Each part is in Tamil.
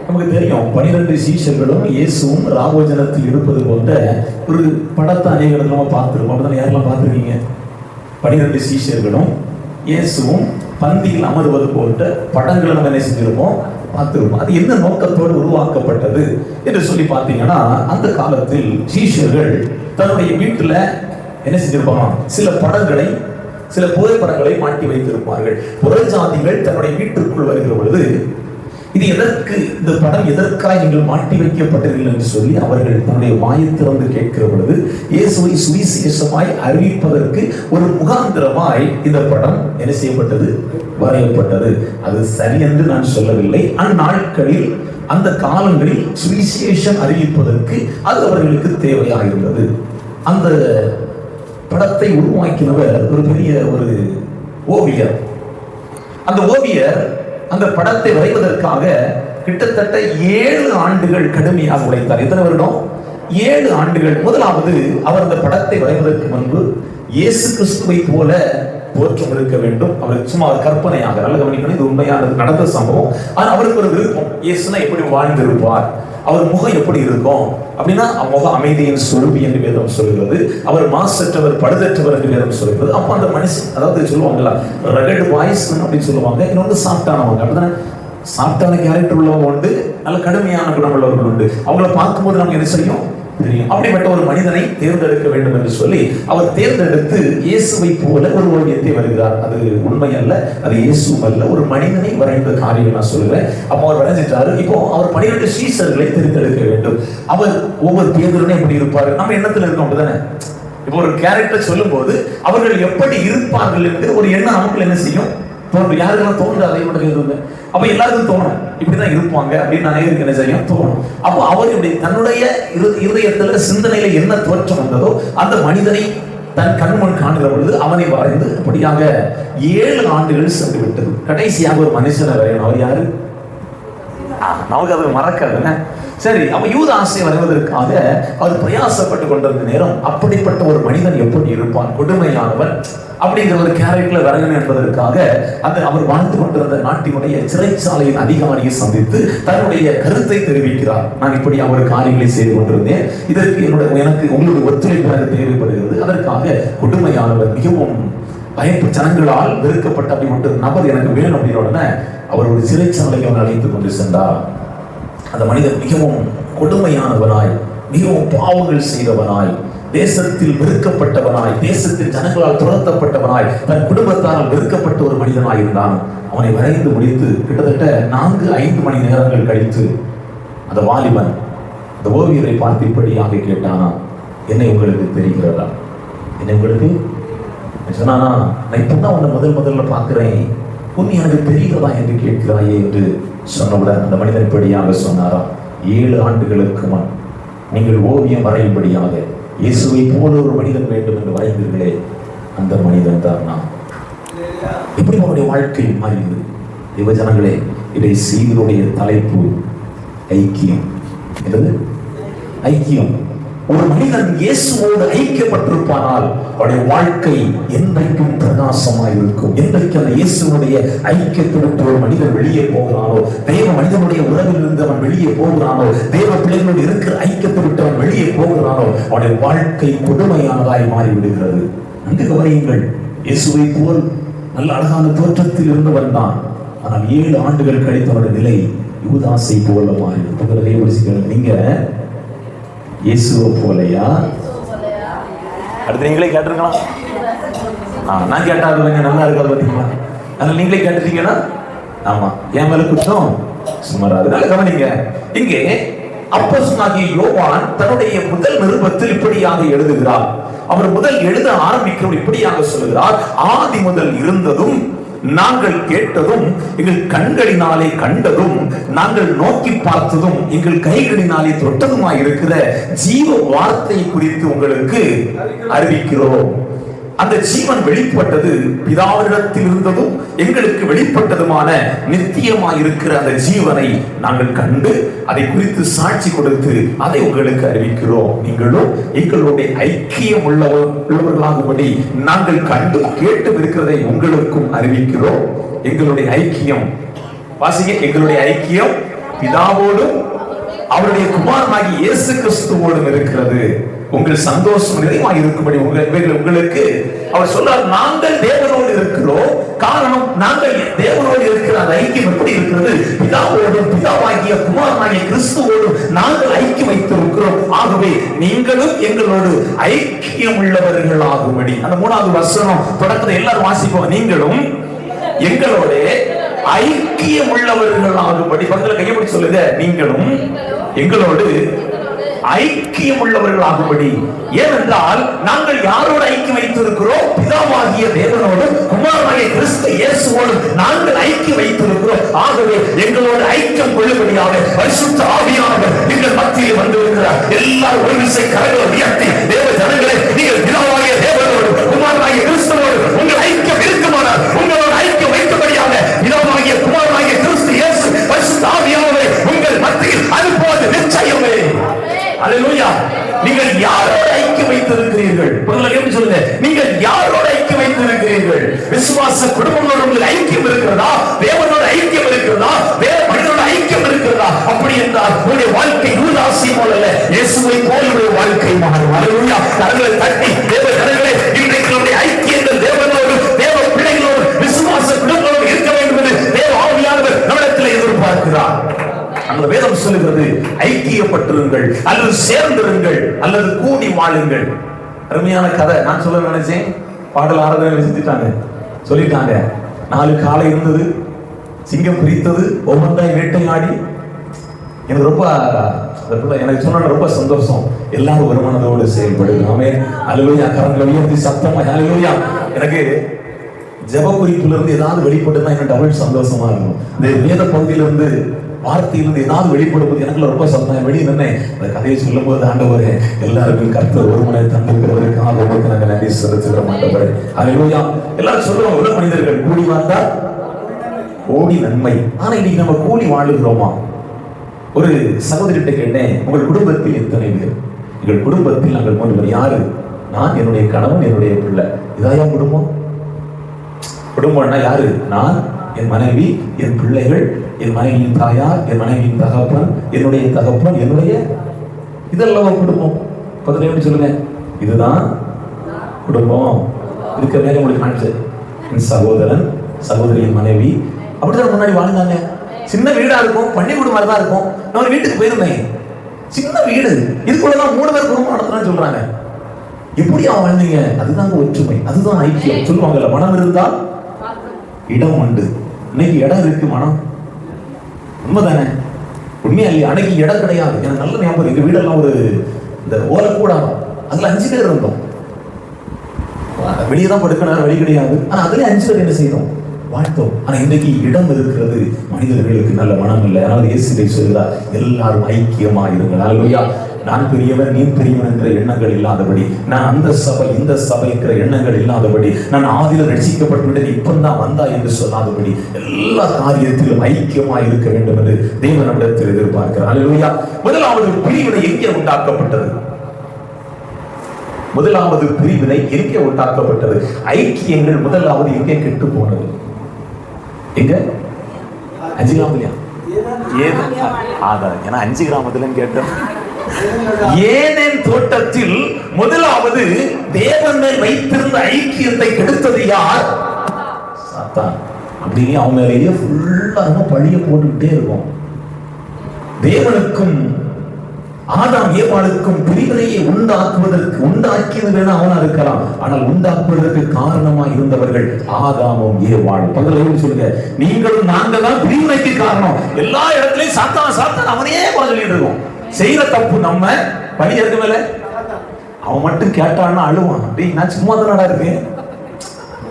நமக்கு தெரியும் 12 சீஷர்களும் இயேசுவும் ராபோஜனத்தில் இருப்பது போன்ற ஒரு படத்தை அநேக நம்ம பார்த்துருக்கோம். அப்படிதான் யாரெல்லாம் பார்த்துருக்கீங்க? 12 சீஷர்களும் இயேசுவும் பந்தியில் அமர்வது போன்ற படங்களை நம்ம என்ன செஞ்சிருப்போம், பார்த்துருப்போம். அது என்ன நோக்கத்தோடு உருவாக்கப்பட்டது என்று சொல்லி பார்த்தீங்கன்னா, அந்த காலத்தில் சீஷர்கள் தன்னுடைய வீட்டுல என்ன செஞ்சிருப்பாங்க, சில படங்களை, சில புகைப்படங்களை மாட்டி வைத்திருப்பார்கள். புறஜாதிகள் தன்னுடைய வீட்டிற்குள் வருகிற பொழுது இது எதற்கு, இந்த படம் எதற்காக நீங்கள் மாட்டி வைக்கப்பட்டீர்கள் என்று சொல்லி அவர்கள் தன்னுடைய வாயை திறந்து கேட்கிற பொழுது இயேசுவை சுவிசேஷமாய் அறிவிப்பதற்கு ஒரு முகாந்திரமாய் இந்த படம் என்ன செய்யப்பட்டது, வரையப்பட்டது. அது சரி என்று நான் சொல்லவில்லை. அந்நாட்களில், அந்த காலங்களில் சுவிசேஷம் அறிவிப்பதற்கு அது அவர்களுக்கு தேவையாக இருந்தது. அந்த படத்தை உருவாக்கினவர் ஒரு பெரிய ஒரு ஓவியர். அந்த ஓவியர் அந்த படத்தை வரைவதற்காக கிட்டத்தட்ட 7 ஆண்டுகள் கடுமையாக உழைத்தார். எத்தனை வருடம்? 7 ஆண்டுகள். முதலாவது, அவர் அந்த படத்தை வரைவதற்கு முன்பு இயேசு கிறிஸ்துவை போல தோற்றம் இருக்க வேண்டும். அவர் சும்மா கற்பனையாக, நல்ல கவனிக்கணும், இது உண்மையானது, நடந்த சம்பவம். ஆனால் அவருக்கு ஒரு விருப்பம், இயேசுனா எப்படி வாழ்ந்திருப்பார், அவர் முகம் எப்படி இருக்கும் அப்படின்னா, முகம் அமைதியின் சொருபி என்று வேதம் சொல்கிறது. அவர் மாசற்றவர், பழுதற்றவர் என்று வேதம் சொல்கிறது. அப்போ அந்த மனுஷன், அதாவது சொல்லுவாங்களா, ரகட் வாய்ஸ் அப்படின்னு சொல்லுவாங்க. இன்னொன்று சாஃப்டானவங்க. அப்படின்னா சாஃப்டான கேரக்டர் உள்ளவங்க உண்டு, நல்ல கடுமையான குணம் உள்ளவர்கள் உண்டு. அவங்களை பார்க்கும்போது நமக்கு என்ன செய்யும், தெரியும். அப்படிப்பட்ட ஒரு மனிதனை தேர்ந்தெடுக்க வேண்டும் என்று சொல்லி அவர் தேர்ந்தெடுத்து இயேசுவை போல ஒரு ஓவியத்தை வருகிறார். அது உண்மை அல்ல, அது இயேசுவும் அல்ல, ஒரு மனிதனை வரைந்த காரியம் நான் சொல்லுவேன். அப்போ அவர் வரைஞ்சிட்டாரு. இப்போ அவர் 12 சீஷர்களை தேர்ந்தெடுக்க வேண்டும். அவர் ஒவ்வொரு பேதுருனே எப்படி இருப்பாரு, நம்ம எண்ணத்துல இருக்கோம் அப்படிதானே. இப்போ ஒரு கேரக்டர் சொல்லும் போது அவர்கள் எப்படி இருப்பார்கள் என்று ஒரு எண்ணம் நமக்கு என்ன செய்யும், தோன்றும். யாருக்கெல்லாம் தோன்று அதை மட்டும் எதுவுமே, அப்ப எல்லாருக்கும் தோணும் இப்படிதான் இருப்பாங்க அப்படின்னு அனைவருக்கு என்ன செய்யும், தோணும். அப்போ அவருடைய தன்னுடைய இருதயத்துல, சிந்தனையில என்ன தோற்றம் வந்ததோ அந்த மனிதனை தன் கண்முன் காணுகிற பொழுது அவனை வரைந்து அப்படியாக 7 ஆண்டுகள் சென்று விட்டது. கடைசியாக ஒரு மனுஷனை வரையணும். அவர் யாரு? நமக்கு அது மறக்காதுங்க. சரி, அப்ப யூதாசை வரைவதற்காக அவர் பிரயாசப்பட்டு கொண்டிருந்த நேரம், அப்படிப்பட்ட ஒரு மனிதன் எப்படி இருப்பான், கொடுமையானவன் அப்படிங்கிற ஒரு கேரக்டர்ல வரையணும் என்பதற்காக அந்த அவர் வாழ்ந்து கொண்டிருந்த நாட்டினுடைய சிறைச்சாலையின் அதிகாரியை சந்தித்து தன்னுடைய கருத்தை தெரிவிக்கிறார். நான் இப்படி அவர் காரியங்களை செய்து கொண்டிருந்தேன், இதற்கு எனக்கு உங்களுடைய ஒத்துழைப்பு எனக்கு தேவைப்படுகிறது. அதற்காக கொடுமையானவர், மிகவும் பயப்பு, ஜனங்களால் வெறுக்கப்பட்ட அப்படி ஒரு நபர் எனக்கு வேணும் அப்படின்ற உடனே அவர் ஒரு சிறைச்சாலையை அழைத்துக் கொண்டு சென்றார். அந்த மனிதன் மிகவும் கொடுமையானவனாய், மிகவும் பாவங்கள் செய்தவனாய், தேசத்தில் வெறுக்கப்பட்டவனாய், தேசத்தில் ஜனங்களால் துரத்தப்பட்டவனாய், தன் குடும்பத்தால் வெறுக்கப்பட்ட ஒரு மனிதனாய் இருந்தான். அவனை வரைந்து முடித்து கிட்டத்தட்ட 4-5 மணி நேரங்கள் கழித்து அந்த வாலிபன் அந்த ஓவியரை பார்த்து இப்படியாக கேட்டானா, என்னை உங்களுக்கு தெரிகிறதா, என்னை உங்களுக்கு சொன்னானா, நான் இப்பதான் உன்னை முதல்ல பார்க்கிறேன், உன்னை எனக்கு தெரிகிறதா என்று கேட்கிறாயே என்று சொன்னவுடன் அந்த மனிதன் இப்படியாக சொன்னாரா, 7 ஆண்டுகளுக்கு முன் நீங்கள் ஓவியம் வரையும்படியாக இயேசுவை போல ஒரு மனிதன் வேண்டும் என்று வரைந்தீர்களே, அந்த மனிதன் தான் நான். எப்படி அவருடைய வாழ்க்கை மாறியது. தேவஜனங்களே, இதை செய்தியுடைய தலைப்பு ஐக்கியம். என்னது ஐக்கியம்? ஒரு மனிதன் இயேசுவோடு ஐக்கியப்பட்டிருப்பானால் அவருடைய வாழ்க்கை என்றைக்கும் பிரகாசமாக இருக்கும். என்றைக்கு அந்த இயேசுடைய ஐக்கியத்திற்கு ஒரு மனிதன் வெளியே போகிறானோ, தேவ மனிதனுடைய உறவில் இருந்து அவன் வெளியே போகிறானோ, தேவ பிள்ளைகளோடு இருக்கிற ஐக்கியத்தை விட்டு அவன் வெளியே போகிறானோ, அவனுடைய வாழ்க்கை கொடுமையானதாய் மாறிவிடுகிறது. நன்கு கவனியுங்கள், இயேசுவை போல் நல்ல அழகான தோற்றத்தில் இருந்தவன் தான். ஆனால் 7 ஆண்டுகள் கழித்தவனுடைய நிலை யூதாசை போல மாறி. நீங்க இயேசுவை போலையா? அடுத்து நீங்களே கேட்டிருக்கலாம். நான் கேட்டாது கொஞ்சம் நல்லா இருக்காது பார்த்தீங்களா? அதனால நீங்களே கேட்டுட்டீங்கன்னா ஆமா, என் மேல குற்றம் சுமாராது. நல்ல கவனிங்க, இங்கே அப்போஸ்தலனாகிய யோவான் தன்னுடைய முதல் நிருபத்தில் இப்படியாக எழுதுகிறார். அவர் முதல் எழுத ஆரம்பிக்கிறவர் இப்படியாக சொல்லுகிறார், ஆதி முதல் இருந்ததும் நாங்கள் கேட்டதும் எங்கள் கண்களினாலே கண்டதும் நாங்கள் நோக்கி பார்த்ததும் எங்கள் கைகளினாலே தொட்டதுமாய் இருக்கிற ஜீவ வார்த்தை குறித்து உங்களுக்கு அறிவிக்கிறோம். அந்த ஜீவன் வெளிப்பட்டது பிதாவிடத்தில் இருந்ததும் எங்களுக்கு வெளிப்பட்டதுமான நித்தியமாய் இருக்கிற அந்த ஜீவனை நாங்கள் கண்டு அதை குறித்து சாட்சி கொடுத்து அதை உங்களுக்கு அறிவிக்கிறோம். நீங்களும் எங்களுடைய ஐக்கியம் உள்ளவர்களாகும்படி நாங்கள் கண்டு கேட்டு இருக்கிறதை உங்களுக்கும் அறிவிக்கிறோம். எங்களுடைய ஐக்கியம், வாசிங்க, எங்களுடைய ஐக்கியம் பிதாவோடும் அவருடைய குமாரனாகி இயேசு கிறிஸ்துவோடும் இருக்கிறது. உங்கள் சந்தோஷம் நிறைவாக இருக்கும்படி உங்களுக்கு அவர் சொல்றார், நாங்கள் தேவனோடு இருக்கிறோம். காரணம், நாங்கள் தேவனோடு இருக்கிற அந்த ஐக்கியம் எப்படி இருக்கிறது? பிதாவோடும் பிதாவாகிய குமாரனாகிய கிறிஸ்துவோடும் நாங்கள் ஐக்கியம் வைத்திருக்கிறோம். ஆகவே நீங்களும் எங்களோடு ஐக்கியம் உள்ளவர்கள் ஆகும்படி. அந்த 3வது வசனம் தொடக்கத்தை எல்லாரும் வாசிப்போம். நீங்களும் எங்களோட ஐக்கியம் உள்ளவர்கள் ஆகும்படி. பக்கத்துல கையப்படி சொல்லுங்க, நீங்களும் எங்களோடு ஐக்கியம் உள்ளவர்கள் ஆகும்படி. ஏனென்றால் நாங்கள் யாரோடு ஐக்கியம் வைத்திருக்கிறோம்? பிதாவாகிய தேவனோடு குமாரனாகிய கிறிஸ்து இயேசுவோடு நாங்கள் ஐக்கியம் வைத்திருக்கிறோம். ஆகவே எங்களோடு ஐக்கியம் கொள்ளும்படியாக பரிசுத்த ஆவியானவர் எங்கள் மத்தியில் வந்திருக்கிறார். எல்லாரும் ஒரு விசை கரங்களை உயர்த்தி, தேவ ஜனங்களே, நீங்கள் பிதாவாகிய தேவனோடு குமாரனாகிய கிறிஸ்துவோடு உங்கள் ஐக்கியம் இருக்குமானால் உங்களோட ஐக்கியம் வைத்தபடியாக பிதாவாகிய குமாரனாகிய கிறிஸ்து இயேசு பரிசுத்த ஆவியானவர் உங்கள் மத்தியில் அதுபோது நிச்சயமே. அல்லேலூயா. நீங்கள் யாரோடு ஐக்கியம் வைத்திருக்கிறீர்கள்? எப்படி சொல்லுங்க, நீங்கள் யாரோடு ஐக்கியம் வைத்திருக்கிறீர்கள்? விசுவாச குடும்பங்களோடு உங்களுக்கு ஐக்கியம் இருக்கிறதா? தேவனோட ஐக்கியம் இருக்கிறதா? வேற மனிதனோட ஐக்கியம் இருக்கிறதா? அப்படி என்றால் உங்களுடைய வாழ்க்கை யூதாசி போல அல்ல, இயேசுவை போல உங்களுடைய வாழ்க்கை மாறும். அல்லேலூயா. கரங்களை தட்டி, தேவ ஜனங்களே, இன்றைக்கு நம்முடைய ஐக்கியங்கள் தேவனோடு, தேவ பிள்ளைகளோடு, விசுவாச குடும்பங்களோடு இருக்க வேண்டும் என்று தேவ ஆவியானவர் நம்மிடத்தில் எதிர்பார்க்கிறார். அந்த வேதம் சொல்லுகிறது, ஐக்கியப்பட்டிருங்கள் அல்லது சேர்ந்திருங்கள் அல்லது கூடி வாழுங்கள். அருமையான கதை. நான் சொல்ல நினைச்சேன், பாடல் ஆராதனை சொல்லிட்டாங்க. 4 காலை இருந்தது, சிங்கம் பிரித்தது, ஒவ்வொன்றாய் வேட்டையாடி. எனக்கு ரொம்ப எனக்கு சொன்ன ரொம்ப சந்தோஷம். எல்லாரும் ஒரு மனதோடு செயல்படுது. ஆமென். அல்லேலூயா. கரங்களை உயர்த்தி சத்தமா அல்லேலூயா. எனக்கு ஜெப குறிப்பிலிருந்து ஏதாவது வெளிப்பட்டுதான் எனக்கு டபுள் சந்தோஷமா இருக்கும். இந்த வேத பகுதியிலிருந்து வார்த்தையிலிருந்து ஏதாவது வெளிப்படுவது எனக்கு ரொம்ப சந்தோஷம். வெளியே நின்று அந்த கதையை சொல்லும் போது, ஆண்டவரே, எல்லாருக்கும் கர்த்தர் ஒரு மனை தந்திருக்கிறவருக்காக உங்களுக்கு நாங்கள் நன்றி செலுத்துகிறோம் ஆண்டவரே. அல்லேலூயா. எல்லாரும் சொல்லுவாங்க, உலக மனிதர்கள் கூடி வாழ்ந்தால் கோடி நன்மை. ஆனா இன்னைக்கு நம்ம கூடி வாழுகிறோமா? ஒரு சகோதரிட்ட கேட்டேன், உங்கள் குடும்பத்தில் எத்தனை பேர்? எங்கள் குடும்பத்தில் நாங்கள் 3 பேர். யாரு? நான், என்னுடைய கணவன், என்னுடைய பிள்ளை. இதாயா குடும்பம்? குடும்பம்னா யாரு? நான், என் மனைவி, என் பிள்ளைகள், என் மனைவியின் தாயார், என் மனைவியின் தகப்பன், என்னுடைய தகப்பன், என்னுடைய, இதெல்லாம் குடும்பம். பதினேழு சொல்லுங்க, இதுதான் குடும்பம். இதுக்கு மேலே உங்களுக்கு காணிச்சு என் சகோதரன், சகோதரியின் மனைவி, அப்படிதான் முன்னாடி வாழ்ந்தாங்க. சின்ன வீடா இருக்கும், பள்ளிக்கூடம் மாதிரி தான் இருக்கும். நான் ஒரு வீட்டுக்கு போயிருந்தேன், சின்ன வீடு, இதுக்குள்ளதான் 3 பேர் குடும்பம் நடத்துறேன்னு சொல்றாங்க. எப்படியா வாழ்ந்தீங்க? அதுதாங்க ஒற்றுமை, அதுதான் ஐக்கியம். சொல்லுவாங்கல்ல, மனம் இருந்தால் இடம் உண்டு. இன்னைக்கு இடம் இருக்கு, மனம் உண்மைதானே? உண்மையா இல்லையா? அன்னைக்கு இடம் கிடையாது. எனக்கு நல்ல ஞாபகம். எங்க வீடெல்லாம் ஒரு இந்த ஓலக்கூடாது, அதுல 5 பேர் இருந்தோம். வெளியே தான் படுக்கணும், வெளி கிடையாது. ஆனா அதுல 5 பேர் என்ன செய்தோம்? வாழ்த்தோம். ஆனா இன்றைக்கு இடம் இருக்கிறது, மனிதர்களுக்கு நல்ல மனம் இல்லை. அதனால இயேசுவை சொல்கிறார், எல்லாரும் ஐக்கியமா இருங்கள். அல்லேலூயா. நான் பெரியவன், நீ பெரியவன் என்கிற எண்ணங்கள் இல்லாதபடி, நான் அந்த சபை இந்த சபை என்கிற எண்ணங்கள் இல்லாதபடி, நான் ஆதியில ரட்சிக்கப்பட்டு விட்டேன் இப்பந்தான் வந்தா என்று சொல்லாதபடி, எல்லா காரியத்திலும் ஐக்கியமா இருக்க வேண்டும் என்று தேவன் நம்மிடத்தில் எதிர்பார்க்கிறார். அல்லேலூயா. முதலாவது பிரிவினை எங்கே உண்டாக்கப்பட்டது? முதலாவது பிரிவினை எங்கே உண்டாக்கப்பட்டது? ஐக்கியங்கள் முதலாவது எங்கே கெட்டு போனது? எங்க? 5 கிராமத்திலயா? ஏன்னா 5 கிராமத்துல கேட்டோம். ஏதேன் தோட்டத்தில் முதலாவது தேவன் மேல் வைத்திருந்த ஐக்கியத்தை கெடுத்தது யார்? சாத்தான். அப்படின்னு அவங்க மேலேயே ஃபுல்லா பழிய போட்டுக்கிட்டே இருக்கும். தேவனுக்கும் ஆதாம் ஏவாளுக்கும் பிரிவினையை உண்டாக்கியது வேணா அவனா இருக்கலாம், ஆனால் உண்டாக்குவதற்கு காரணமா இருந்தவர்கள் ஆதாமும் ஏவாளும். பக்கத்துல சொல்லுங்க, நீங்களும் நாங்க தான் பிரிவினைக்கு காரணம். எல்லா இடத்துலயும் சாத்தான் அவனையே குறை சொல்லிட்டு இருக்கோம். செய்யற தப்பு நம்ம பழி இருக்க மேல அவன் மட்டும் கேட்டான்னா அழுவான். நான் சும்மா தானடா இருக்கேன்.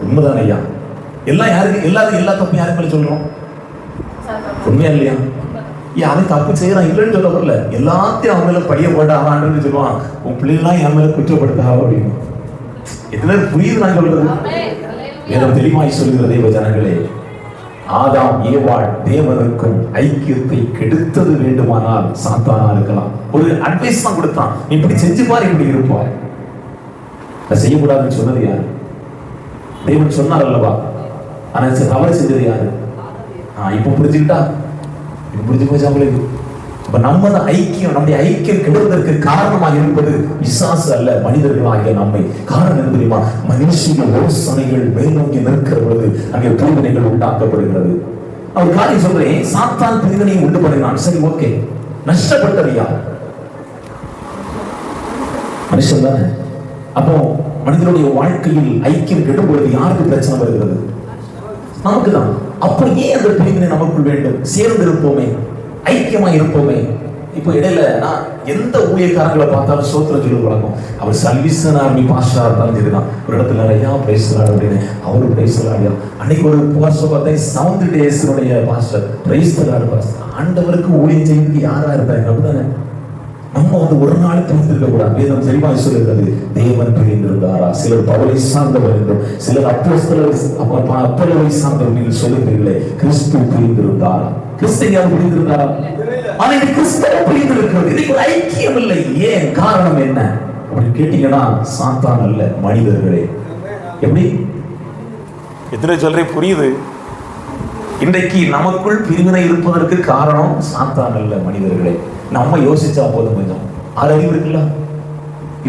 உண்மைதானே ஐயா? எல்லாம் யாருக்கு எல்லா தப்பும் யாருக்கு மேல சொல்றோம்? உண்மையா இல்லையா? அவன் தப்பு செய்யறான் இல்லைன்னு சொல்ல வரல, எல்லாத்தையும் அவன் மேல பழிய போட்ட அவன் சொல்லுவான், உன் பிள்ளைலாம் என் மேல குற்றப்படுத்தா அப்படின்னு. எத்தனை புரியுது நான் சொல்றது? வேதம் தெளிவாய் சொல்கிற தேவ ஜனங்களே, ஆதாம் ஏவாள் தேவனுக்கும் ஐக்கியத்தை கெடுத்தது வேண்டுமானால் சாத்தானா இருக்கலாம். ஒரு அட்வைஸ் தான் கொடுத்தான், இப்படி செஞ்சு பாரு, இப்படி இருப்பார். அதை செய்யக்கூடாதுன்னு சொன்னது யாரு? தேவன் சொன்னார் அல்லவா? ஆனா தவறு செஞ்சது யாரு? இப்ப புரிஞ்சுக்கிட்டா புரிஞ்சு போச்சாங்களே? அப்ப நம்ம ஐக்கியம், நம்முடைய ஐக்கியம் கெடுவதற்கு காரணமாக இருப்பது பிசாசு அல்ல, மனிதர்களாகிய நம்மை. காரணம் என்ன தெரியுமா? மனுஷிய யோசனைகள் மேல் நோக்கி நிற்கிற பொழுது அங்கே பிரிவினைகள் உண்டாக்கப்படுகிறது. அவர் காரியம் சொல்றேன், சாத்தான் பிரிவினையை உண்டு பண்ணினான். சரி, ஓகே, நஷ்டப்பட்டது யார்? மனுஷன் தானே. அப்போ மனிதனுடைய வாழ்க்கையில் ஐக்கியம் கெடும் பொழுது யாருக்கு பிரச்சனை வருகிறது? நமக்கு தான். அப்போ ஏன் அந்த பிரிவினை நமக்குள் வேண்டும்? சேர்ந்து இருப்போமே, ஐக்கியமா இருப்போமே. இப்போ இடையில நான் எந்த ஊழியக்காரங்களை பார்த்தாலும் சோத்திரம் சொல்லி வழக்கம். அவர் சல்விசன் ஆர்மி பாஸ்டரா இருந்தாலும் சரிதான், ஒரு இடத்துல நிறையா பிரைஸ்லாடு அப்படின்னு அவரு பிரைஸ்லாடியா. அன்னைக்கு ஒரு புகார் பார்த்தேன், 7 days பாஸ்டர் பிரைஸ்லாடு பாஸ்டர். ஆண்டவருக்கு ஊழியம் செய்யறதுக்கு யாரா இருப்பாங்க? அப்படிதானே. நம்ம ஒரு நாள் பிரிந்திருக்க கூடாது. வேதம் தெளிவாக சொல்லுகிறது, தேவன் பிரிந்திருந்தாரா? சிலர் பவுலை சார்ந்தவர் என்றும், சிலர் அப்போஸ்தலரை சார்ந்தவர். நீங்கள் சொல்லுகிறீர்களே, கிறிஸ்து பிரிந்திருந்தாரா? கிறிஸ்து பிரிந்திருந்தாரா? ஆனால் கிறிஸ்தவ பிரிந்திருக்கிறது. இதுக்கு ஒரு ஐக்கியம் இல்லை. ஏன்? காரணம் என்ன அப்படின்னு கேட்டீங்கன்னா, சாத்தான் அல்ல, மனிதர்களே. எப்படி? எத்தனை சொல்றேன் புரியுது? இன்றைக்கு நமக்குள் பிரிவினை இருப்பதற்கு காரணம் சாத்தான் அல்ல, மனிதர்களே. நம்ம யோசிச்சா போதும். கொஞ்சம் ஆறு அறிவு இருக்குல்ல,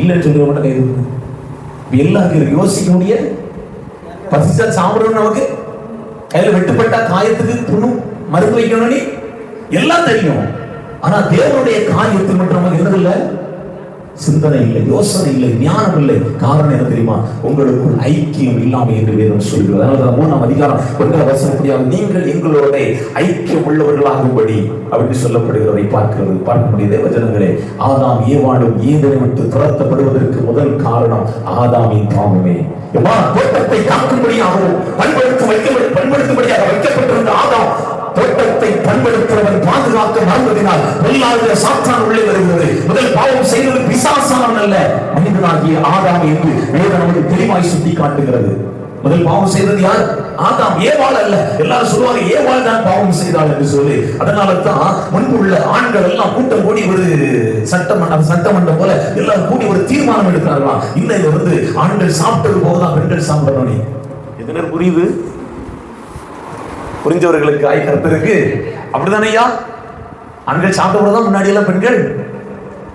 இல்லைன்னு சொல்ற மட்டும் கை இருக்கு. எல்லாருக்கும் யோசிக்க முடிய பசிச்சா சாப்பிடணும். நமக்கு கையில வெட்டுப்பட்டா காயத்துக்கு புண்ணும் மருந்து வைக்கணும், எல்லாம் தெரியும். ஆனா தேவனுடைய காரியத்தில் மட்டும் நமக்கு என்னதில்லை? சிந்தனை இல்லை, யோசனை இல்லை, ஞானம் இல்லை. காரணம் என்ன தெரியுமா? உங்களுக்குள் ஐக்கியம் இல்லாமல் என்று வேதம் சொல்கிறது. அதனால 3ஆம் அதிகாரம் 1ஆம் வசனப்படியாக நீங்கள் எங்களோட ஐக்கியம் உள்ளவர்களாகும்படி அப்படின்னு சொல்லப்படுகிறதை பார்க்க முடியும். தேவஜனங்களே, ஆதாம் ஏவாளும் ஏதனை விட்டு துரத்தப்படுவதற்கு முதல் காரணம் ஆதாமின் பாவமே. தோட்டத்தை காக்கும்படியாகவும் பண்படுத்தும்படியாக வைக்கப்பட்டிருந்த ஆதாம் தோட்டத்தை பண்படுத்துவன் பாதுகாக்க மறந்ததினால் பொல்லாத சாத்தான் உள்ளே வருகிறது. முதல் பாவம் செய்தது பிசாசானவன் அல்ல, மனிதனாகிய ஆதாம் என்று வேதம் நமக்கு தெளிவாய் சுட்டி காட்டுகிறது. முதல் பாவம் செய்தது யார்? ஆதாம், ஏவாள் அல்ல. எல்லாரும் சொல்லுவாங்க ஏவாள் தான் பாவம் செய்தாள் என்று சொல்லி. அதனால தான் முன்பு உள்ள ஆண்கள் எல்லாம் கூட்டம் கூடி ஒரு சட்டமன்றம் போல எல்லாரும் கூடி ஒரு தீர்மானம் எடுக்கிறார்களாம். இன்னையிலிருந்து ஆண்கள் சாப்பிட்டது போதுதான் பெண்கள் சாப்பிடணும். எத்தனை புரியுது? புரிஞ்சவர்களுக்கு கருத்திருக்கு. அப்படிதானையா? ஆண்கள் சாப்பிட்டதான் முன்னாடி எல்லாம் பெண்கள்.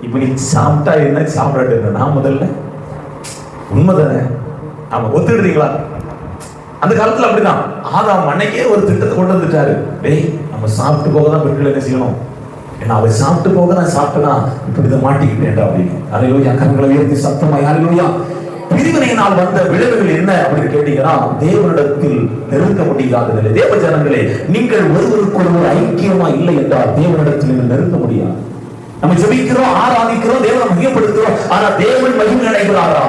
இப்ப நீ சாப்பிட்டா என்ன, சாப்பிடாட்டு என்ன? நான் முதல்ல உண்மைதானே, நாம ஒத்துக்கிட்டீங்களா? அந்த காலத்துல அப்படிதான். ஆதாம் அன்னைக்கே ஒரு திட்டத்தை கொண்டு வந்துட்டாரு. டேய், நம்ம சாப்பிட்டு போகதான் பெண்கள் என்ன செய்யணும்? ஏன்னா அவ சாப்பிட்டு போக நான் சாப்பிட்டனா இப்படி மாட்டிக்கிட்டேன்டா அப்படின்னு. அல்லேலூயா. கரங்களை உயர்த்தி சத்தமா அல்லேலூயா. பிரிவினையினால் வந்த விளைவுகள் என்ன அப்படின்னு கேட்டீங்கன்னா, தேவனிடத்தில் நெருங்க முடியாத நிலை. தேவ ஜனங்களே, நீங்கள் ஒருவருக்கொருவர் ஐக்கியமா இல்லை என்றால் தேவனிடத்தில் நெருங்க முடியாது. நம்ம ஜெபிக்கிறோம், ஆராதிக்கிறோம், தேவனை மையப்படுத்துகிறோம், ஆனா தேவன் மகிமை அடைகிறாரா?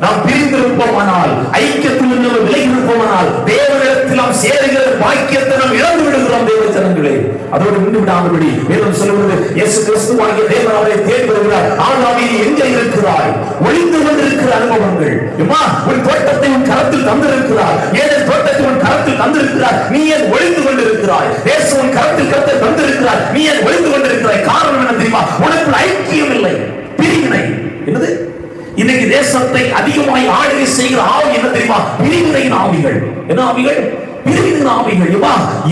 நாம் பிரிந்திருப்போமானால், ஐக்கியத்தில் இருந்து விலகி இருப்போமானால், தேவனிடத்தில் நாம் சேருகிற பாக்கியத்தை நாம் இழந்து விடுகிறோம். தேவ ஜனங்களே, அதோடு நின்று விடாதபடி வேதம் சொல்லுவது, இயேசு கிறிஸ்துவாகிய தேவன் அவரை தேடி வருகிறார். ஆனாலும் எங்கே இருக்கிறாய்? ஒளிந்து கொண்டிருக்கிற அனுபவங்கள். உன் தோட்டத்தை உன் கரத்தில் தந்திருக்கிறார். ஏன் தோட்டத்தை உன் கரத்தில் தந்திருக்கிறார்? நீ ஏன் ஒளிந்து கொண்டிருக்கிறாய்? இயேசு உன் கரத்தில் கரத்தை தந்திருக்கிறார். நீ ஏன் ஒளிந்து கொண்டிருக்கிறாய்? காரணம் என்ன தெரியுமா? உனக்கு ஐக்கியம் இல்லை, பிரிவினை. என்னது? இன்னைக்கு தேசத்தை அதிகமாய் ஆளுகை செய்கிற ஆவி என்ன தெரியுமா? பிரிவினையின் ஆவிகள். என்ன ஆவிகள்? பிரிவினையின் ஆவிகள்.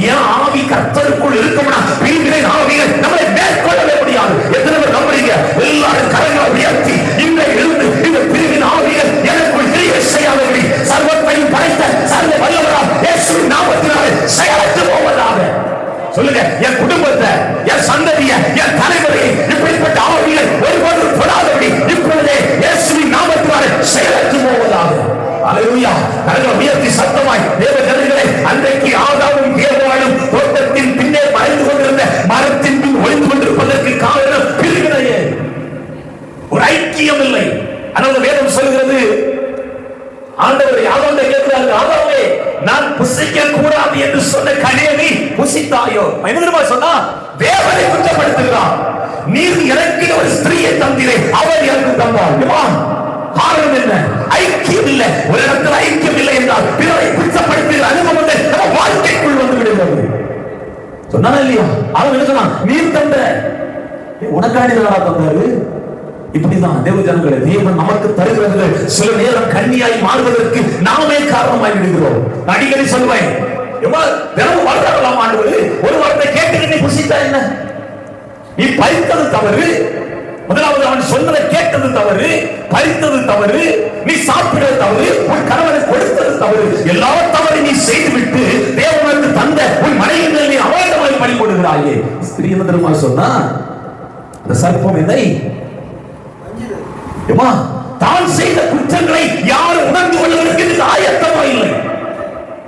ஏன் ஆவி கர்த்தருக்குள் இருக்கும்னா பிரிவினை ஆவிகள் நம்மளை மேற்கொள்ளவே முடியாது. எத்தனை பேர் நம்புறீங்க? எல்லாரும் கரங்களை உயர்த்தி இன்றைக்கு இருந்து இந்த பிரிவினை ஆவிகள் எனக்குள் கிரியை செய்யாதபடி சர்வத்தையும் படைத்த சர்வ வல்லவராம் இயேசுவின் நாமத்தினாலே செயலற்று போவதாக. சொல்லுங்க, என் குடும்பத்தை, என் சந்ததியை, என் தலைவரை இப்படிப்பட்ட ஆவிகள் ஒருபோதும் தொடாதபடி இப்பொழுதே இயேசுவின் நாமத்தினாலே செயலற்று போவதாக. அல்லேலூயா. கரங்களை உயர்த்தி சத்தமாய் தேவ ஜனங்களே, அன்றைக்கு ஆதாமும் ஏவாளும் தோட்டத்தின் பின்னே மறைந்து கொண்டிருந்த மரத்தின் பின் ஒளிந்து கொண்டிருப்பதற்கு காரணம் பிரிவினையே, ஒரு ஐக்கியம் இல்லை. அதனால வேதம் சொல்கிறது, ஆண்டவரை ஆதாமை கேட்கிறார்கள், ஆதாமே, நான் புசிக்க கூடாது என்று சொன்ன கனியை நீ புசித்தாயோ? என்ன தெரியுமா சொன்னா? தேவனை குற்றப்படுத்துகிறான். நீர் எனக்கு ஒரு ஸ்திரீயை தந்தீரே, அவர் எனக்கு தந்தார். காரணம் என்ன? ஐக்கியம் இல்லை. ஒரு இடத்துல ஐக்கியம் இல்லை என்றால் பிறரை குற்றப்படுத்துகிற அனுபவங்கள் நம்ம வாழ்க்கைக்குள் வந்து விடுகிறது. சொன்னா இல்லையா? அவன் என்ன சொன்னான்? நீர் தந்த, உனக்காண்டி தந்தாரு. இப்படிதான் தேவ ஜனங்களே, தேவன் நமக்கு தருகிறது சில நேரம் கன்னியாய் மாறுவதற்கு நாமே காரணமாய் விடுகிறோம். அடிக்கடி சொல்வேன், தினமும் வளரலாம் ஆண்டவரே. ஒரு வார்த்தை கேட்டு நீ புசித்தா என்ன? நீ பறித்தது தவறு. முதலாவது அவன் சொன்னதை கேட்டது தவறு, பறித்தது தவறு, நீ சாப்பிட்டது தவறு, உன் கணவனை கொடுத்தது தவறு. எல்லா தவறு நீ செய்துவிட்டு தேவனுக்கு தந்த உன் மனைவியை நீ அவாய்டமாய் பழி போடுகிறாயே. ஸ்திரீ என்ன தெரியுமா சொன்னா? அந்த சர்ப்பம் என்னை தான் செய்த குற்றங்களை யாரும் உணர்ந்து கொள்வதற்கு ஆயத்தமா இல்லை.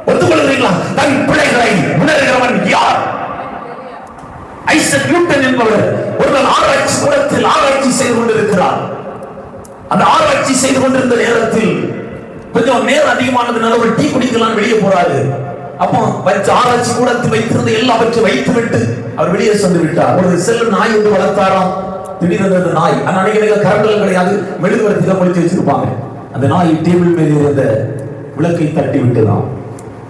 ஒத்துக்கொள்கிறீங்களா? தன் பிள்ளைகளை உணர்கிறவன் யார்? ஐசக் நியூட்டன் என்பவர் ஒருவர் ஆராய்ச்சி கூடத்தில் ஆராய்ச்சி செய்து கொண்டிருக்கிறார். அந்த ஆராய்ச்சி செய்து கொண்டிருந்த நேரத்தில் கொஞ்சம் நேரம் அதிகமானதுனால ஒரு டீ குடிக்கலாம் வெளியே போறாரு. அப்போ ஆராய்ச்சி கூடத்தில் வைத்திருந்த எல்லாவற்றையும் வைத்துவிட்டு அவர் வெளியே சென்று விட்டார். ஒரு செல்ல நாய் ஒன்று வளர்த்தாராம். திடீரென்று அந்த நாய், அந்த அன்னைக்கு கரண்டல் கிடையாது, மெழுகுவர்த்தியில முடிச்சு வச்சிருப்பாங்க. அந்த நாய் டேபிள் மேல் இருந்த விளக்கை தட்டி விட்டுதான்.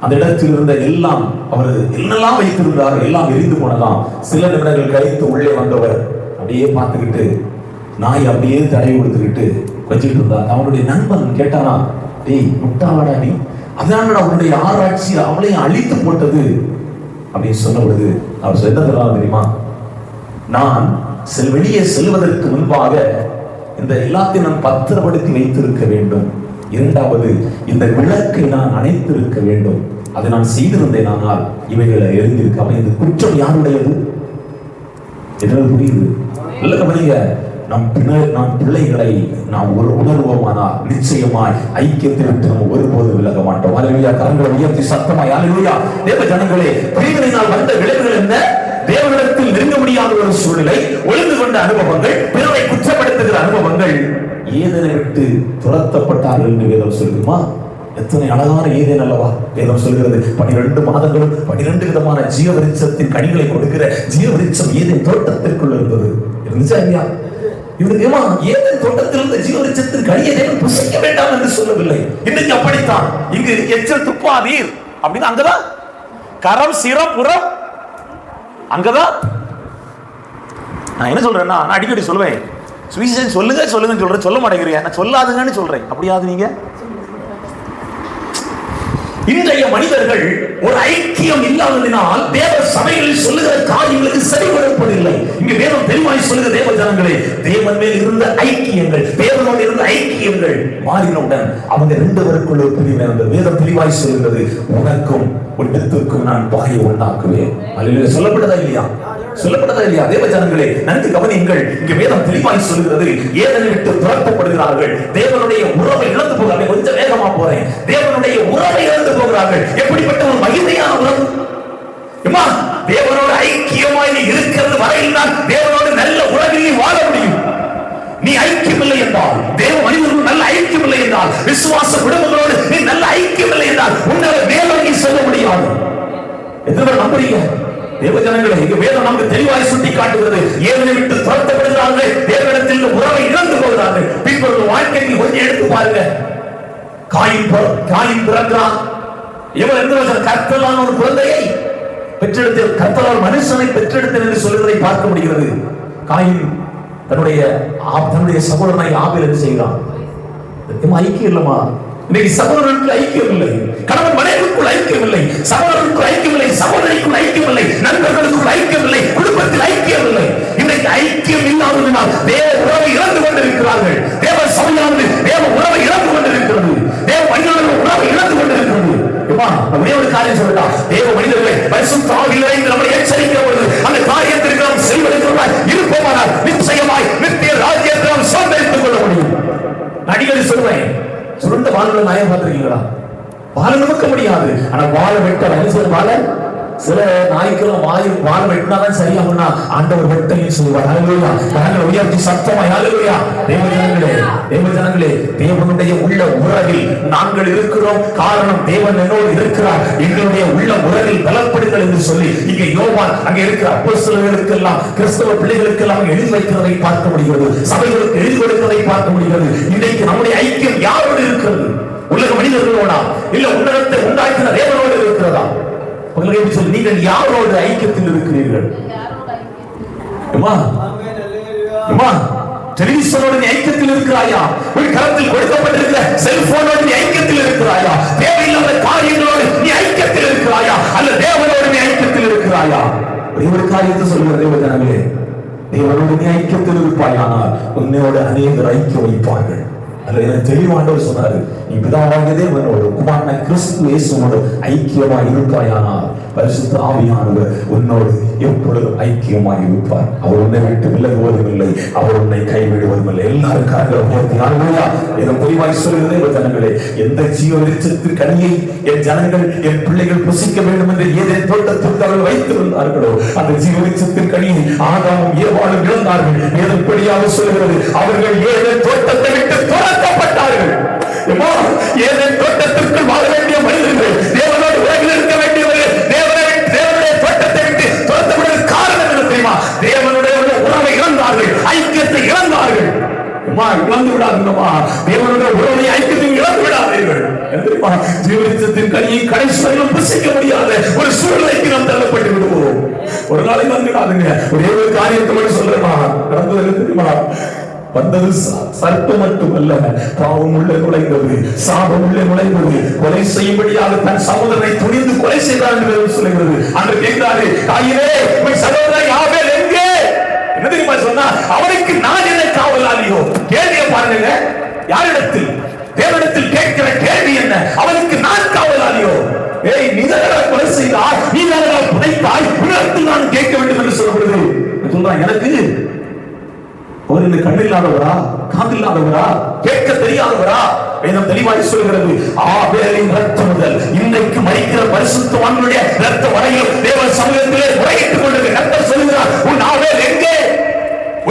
அந்த இடத்தில் இருந்த எல்லாம் அவர் என்னெல்லாம் வைத்திருந்தார் எல்லாம் எரிந்து போனதாம். சில நிமிடங்கள் கழித்து உள்ளே வந்தவர் அப்படியே பார்த்துக்கிட்டு நாய் அப்படியே தடவி கொடுத்துக்கிட்டு வச்சுக்கிட்டு இருந்தார். அவனுடைய நண்பன் கேட்டானா, டேய் முட்டாளடா நீ, அதனால அவனுடைய ஆராய்ச்சி அவளையும் அழித்து போட்டது அப்படின்னு சொன்ன பொழுது அவர் சொன்னதெல்லாம் தெரியுமா? நான் வெளியே செல்வதற்கு முன்பாக இந்த எல்லாத்தையும் நான் பத்திரப்படுத்தி வைத்திருக்க வேண்டும். இரண்டாவது, இந்த விளக்கை நான் அணைத்திருக்க வேண்டும். அதை நான் செய்திருந்தேன், ஆனால் இவைகளை எழுந்திருக்க. இந்த குற்றம் யாருடையது? எதாவது புரியுது? இல்ல கவனிங்க, நம் பிள்ளைகளை நாம் ஒரு உணர்வோமானால் நிச்சயமாய் ஐக்கியத்தை விட்டு நம்ம ஒருபோது விலக மாட்டோம். அல்லேலூயா. கரங்களை உயர்த்தி சத்தமாய் அல்லேலூயா. தேவ ஜனங்களே, பிரிவினையினால் வந்த விளைவுகள் என்ன? தேவனிடத்தில் நெருங்க முடியாத ஒரு சூழ்நிலை, ஒளிந்து கொண்ட அனுபவங்கள், பிறரை குற்றப்படுத்துகிற அனுபவங்கள். ஏதேனை விட்டு துரத்தப்பட்டார்கள் என்று வேதம் சொல்லுமா? எத்தனை அழகான ஏதேன் அல்லவா வேதம் சொல்கிறது. 12 மாதங்களும் 12 விதமான ஜீவவிருட்சத்தின் கனிகளை கொடுக்கிற ஜீவவிருட்சம் ஏதேன் தோட்டத்திற்குள் இருந்தது. இருந்துச்சா இல்லையா? இவருக்கு ஏதேன் தோட்டத்தில் இருந்த ஜீவவிருட்சத்தின் கனியை தேவன் புசிக்க வேண்டாம் என்று சொல்லவில்லை. இன்னைக்கு அப்படித்தான். இங்கு எச்சல் துப்பாதீர் அப்படின்னு அங்கதான் கரம் சிரம் புறம் அங்கதான். நான் என்ன சொல்றேன்னா, நான் அடிக்கடி சொல்லுவேன், சுவிசேஷம் சொல்லுங்க சொல்லுங்கன்னு சொல்றேன், சொல்ல மாட்டேங்கிறீங்க. நான் சொல்லாதுங்கன்னு சொல்றேன். அப்படியாது நீங்க இன்றைய மனிதர்கள் ஒரு ஐக்கியம் இல்லாததினால் தேவ சபைகளில் சொல்லுகிற காரியங்களுக்கு செவிமடுப்பதில்லை. இங்கு வேதம் தெளிவாய் சொல்லுகிற தேவ ஜனங்களே, தேவன் மேல் இருந்த ஐக்கியங்கள், தேவனோடு இருந்த ஐக்கியங்கள் மாறினவுடன் அவங்க 2 பேருக்குள்ள பிரிவினை. அந்த வேதம் தெளிவாய் சொல்லுகிறது, உனக்கும் ஒட்டத்திற்கும் நான் பாயை உண்டாக்குவேன். அல்லேலூயா. சொல்லப்பட்டதா இல்லையா? சொல்லப்பட்டதா இல்லையா? தேவ ஜனங்களே, நன்கு கவனியுங்கள். இங்கு வேதம் தெளிவாய் சொல்லுகிறது, ஏதனை விட்டு துரத்தப்படுகிறார்கள், தேவனுடைய உறவை இழந்து போகிறார்கள். கொஞ்சம் வேகமா போறேன். தேவனுடைய உறவை இழந்து போகிறார்கள். எப்படிப்பட்ட ஒரு மகிமையான உறவு! தேவனோடு ஐக்கியமாய் நீ இருக்கிறது வரையில் தான் தேவனோடு நல்ல உறவில் நீ வாழ முடியும். நீ ஐக்கியம் இல்லை என்றால், தேவ மனிதர்கள் நல்ல ஐக்கியம் இல்லை என்றால், விசுவாச குடும்பங்களோடு நீ நல்ல ஐக்கியம் இல்லை என்றால் உன்னை மேலோங்கி செல்ல முடியாது. எத்தனை பேர் நம்புறீங்க? தேவ ஜனங்களே, இங்கு வேதம் நமக்கு தெளிவாய் சுட்டி காட்டுகிறது. ஏதனை விட்டு துரத்தப்படுகிறார்கள், தேவனிடத்தில் உறவை இழந்து போகிறார்கள். பின்பு வாழ்க்கைக்கு கொஞ்சம் எடுத்து பாருங்க. காயின் பிறக்கிறான். கர்த்தலான ஒரு குழந்தையை பெற்றெடுத்து, கர்த்தலால் மனுஷனை பெற்றெடுத்தேன் என்று சொல்வதை பார்க்க முடிகிறது. காயின் தன்னுடைய சகோதரனை ஆபேல் என்று செய்கிறான். ஐக்கியம் இல்லமா? இன்னைக்கு சகோதரனுக்கு ஐக்கியம் இல்லை, கணவன் மனைவிக்குள் ஐக்கியம் இல்லை, சகோதரனுக்குள் ஐக்கியம் இல்லை, சகோதரிக்குள் ஐக்கியம் இல்லை, நண்பர்களுக்குள் ஐக்கியம் இல்லை, குடும்பத்தில் ஐக்கியம் இல்லை. இன்னைக்கு ஐக்கியம் இல்லாததினால் தேவ உறவை இழந்து கொண்டிருக்கிறார்கள். தேவ சபையானது தேவ உறவை இழந்து கொண்டிருக்கிறது. தேவ மனிதர்கள் உறவை இழந்து கொண்டிருக்கிறது. ஒரே ஒரு காரியம் சொல்லட்டா, தேவ மனிதர்களை பரிசுத்த ஆவியில் நம்மை எச்சரிக்கிற பொழுது அந்த காரியத்திற்கு நாம் செல்வதற்குள்ளாய் இருப்போமானால் நிச்சயமாய் நித்திய ராஜ்யத்தை நாம் சுதந்திரித்துக் கொள்ள முடியும். அடிக்கடி சொல்லுவேன், சுருண்ட வாழ்வுல நாயம் பார்த்திருக்கீங்களா? வாழ நிமிக்க முடியாது. ஆனா வாழ வெட்ட வாழ சில நாய்க்கெல்லாம் வாழ வெட்டினாதான் சரியாகும்னா ஆண்டவர் வெட்டையும் சொல்வார். ஹல்லேலூயா. கரங்களை உயர்த்தி சத்தமாய் ஹல்லேலூயா. தேவ ஜனங்களே, தேவனுடைய உள்ள உறவில் நாங்கள் இருக்கிறோம். காரணம், தேவன் என்னோடு இருக்கிறார். எங்களுடைய உள்ள உறவில் பலப்படுங்கள் என்று சொல்லி இங்கே யோவான் அங்கே இருக்கிற அப்போஸ்தலர்களுக்கெல்லாம், கிறிஸ்தவ பிள்ளைகளுக்கெல்லாம் எழுதி வைக்கிறதை பார்க்க முடிகிறது. சபைகளுக்கு எழுதி கொடுக்கிறதை பார்க்க முடிகிறது. இன்றைக்கு நம்முடைய ஐக்கியம் யாரோடு இருக்கிறது? உலக மனிதர்களோடா, இல்ல உலகத்தை உண்டாக்கின தேவனோடு இருக்கிறதா? நீங்கள் யாரோடு ஐக்கியத்தில் இருக்கிறீர்கள்? டெலிவிஷனோட நீ ஐக்கியத்தில் இருக்கிறாயா? உன் கரத்தில் கொடுக்கப்பட்டிருக்கிற செல்போனோட நீ ஐக்கியத்தில் இருக்கிறாயா? தேவையில்லாத காரியங்களோடு நீ ஐக்கியத்தில் இருக்கிறாயா? அல்ல தேவனோடு நீ ஐக்கியத்தில் இருக்கிறாயா? ஒரு காரியத்தை சொல்லுகிற தேவஜனங்களே, தேவனோடு நீ ஐக்கியத்தில் இருப்பாயானால் உன்னோடு அநேகர் ஐக்கியம் வைப்பார்கள். அதுல தெளிவாண்டவர் சொன்னாரு, நீ பிதாவாகிய தேவனோடு குமாரனாகிய கிறிஸ்து இயேசுவோடு ஐக்கியமாய் இருப்பாயானால் பரிசுத்த ஆவியானவர் உன்னோடு எப்பொழுதும் ஐக்கியமாய் இருப்பார். அவர் உன்னை விட்டு விலகுவதும் இல்லை, அவர் உன்னை கைவிடுவதும் இல்லை. எல்லாரும் தெளிவாய் சொல்லுகிறதே ஜனங்களே, எந்த ஜீவ விருட்சத்தின் கனியை என் ஜனங்கள் என் பிள்ளைகள் புசிக்க வேண்டும் என்று ஏதேன் தோட்டத்திற்கு அவர்கள் வைத்திருந்தார்களோ அந்த ஜீவ விருட்சத்தின் கனியை ஆதாமும் ஏவாளும் இழந்தார்கள். ஏதன்படியாக சொல்லுகிறது, அவர்கள் ஏதேன் தோட்டத்தை விட்டு துரத்தப்பட்டார்கள். ஏதேன் தோட்டத்திற்குள் வாழ வேண்டிய மனிதர்கள், தேவனோடு உலகில் இருக்க வேண்டியவர்கள் தேவனுடைய தோட்டத்தை விட்டு துரத்தப்படுவதற்கு காரணம் என்ன தெரியுமா? தேவனுடைய உறவை இழந்தார்கள், ஐக்கியத்தை இழந்தார்கள். இழந்து விடாதீங்கம்மா, தேவனுடைய உறவை ஐக்கியத்தை இழந்து விடாதீர்கள். ஜீவனிச்சத்தின் கனியை கடைசி வரையிலும் புசிக்க முடியாத ஒரு சூழ்நிலைக்கு நாம் தள்ளப்பட்டு விடுவோம். ஒரு நாளைக்கு வந்துடாதுங்க. ஒரே ஒரு காரியத்தை மட்டும் சொல்றேமா, நடந்தது தெரியுமா? வந்தது சர்ப்பம் மட்டுமல்ல, பாவம் உள்ள நுழைந்தது, சாபம் உள்ள நுழைந்தது. கொலை செய்யும்படியாக தன் சகோதரனை துணிந்து கொலை செய்தார் என்று சொல்லுகிறது. அன்று கேட்கிறாரு, தாயிலே உன் சகோதரன் ஆபேல் எங்கே? என்ன தெரியுமா சொன்னா? அவனுக்கு நான் என்ன காவலாளியோ? கேள்வியை பாருங்க, யாரிடத்தில்? தேவனிடத்தில் கேட்கிற கேள்வி என்ன? அவனுக்கு நான் காவலாளியோ? ஏய், நீதான கொலை செய்தாய், நீதான புதைத்தாய், உன்னிடத்தில் நான் கேட்க வேண்டும் என்று சொல்லப்படுகிறது. சொல்றான், எனக்கு அவருக்கு கண்ணில்லாதவரா, காதில்லாதவரா, கேட்க தெரியாதவரா? வேதம் தெளிவாய் சொல்கிறது, ஆபேலின் ரத்தம் முதல் இன்றைக்கு மரிக்கிற பரிசுத்தவான்களுடைய ரத்தம் வரையில் தேவ சமூகத்திலே முறையிட்டுக் கொண்டது. ரத்தம் சொல்லுகிறார், உன் ஆபேல் எங்கே?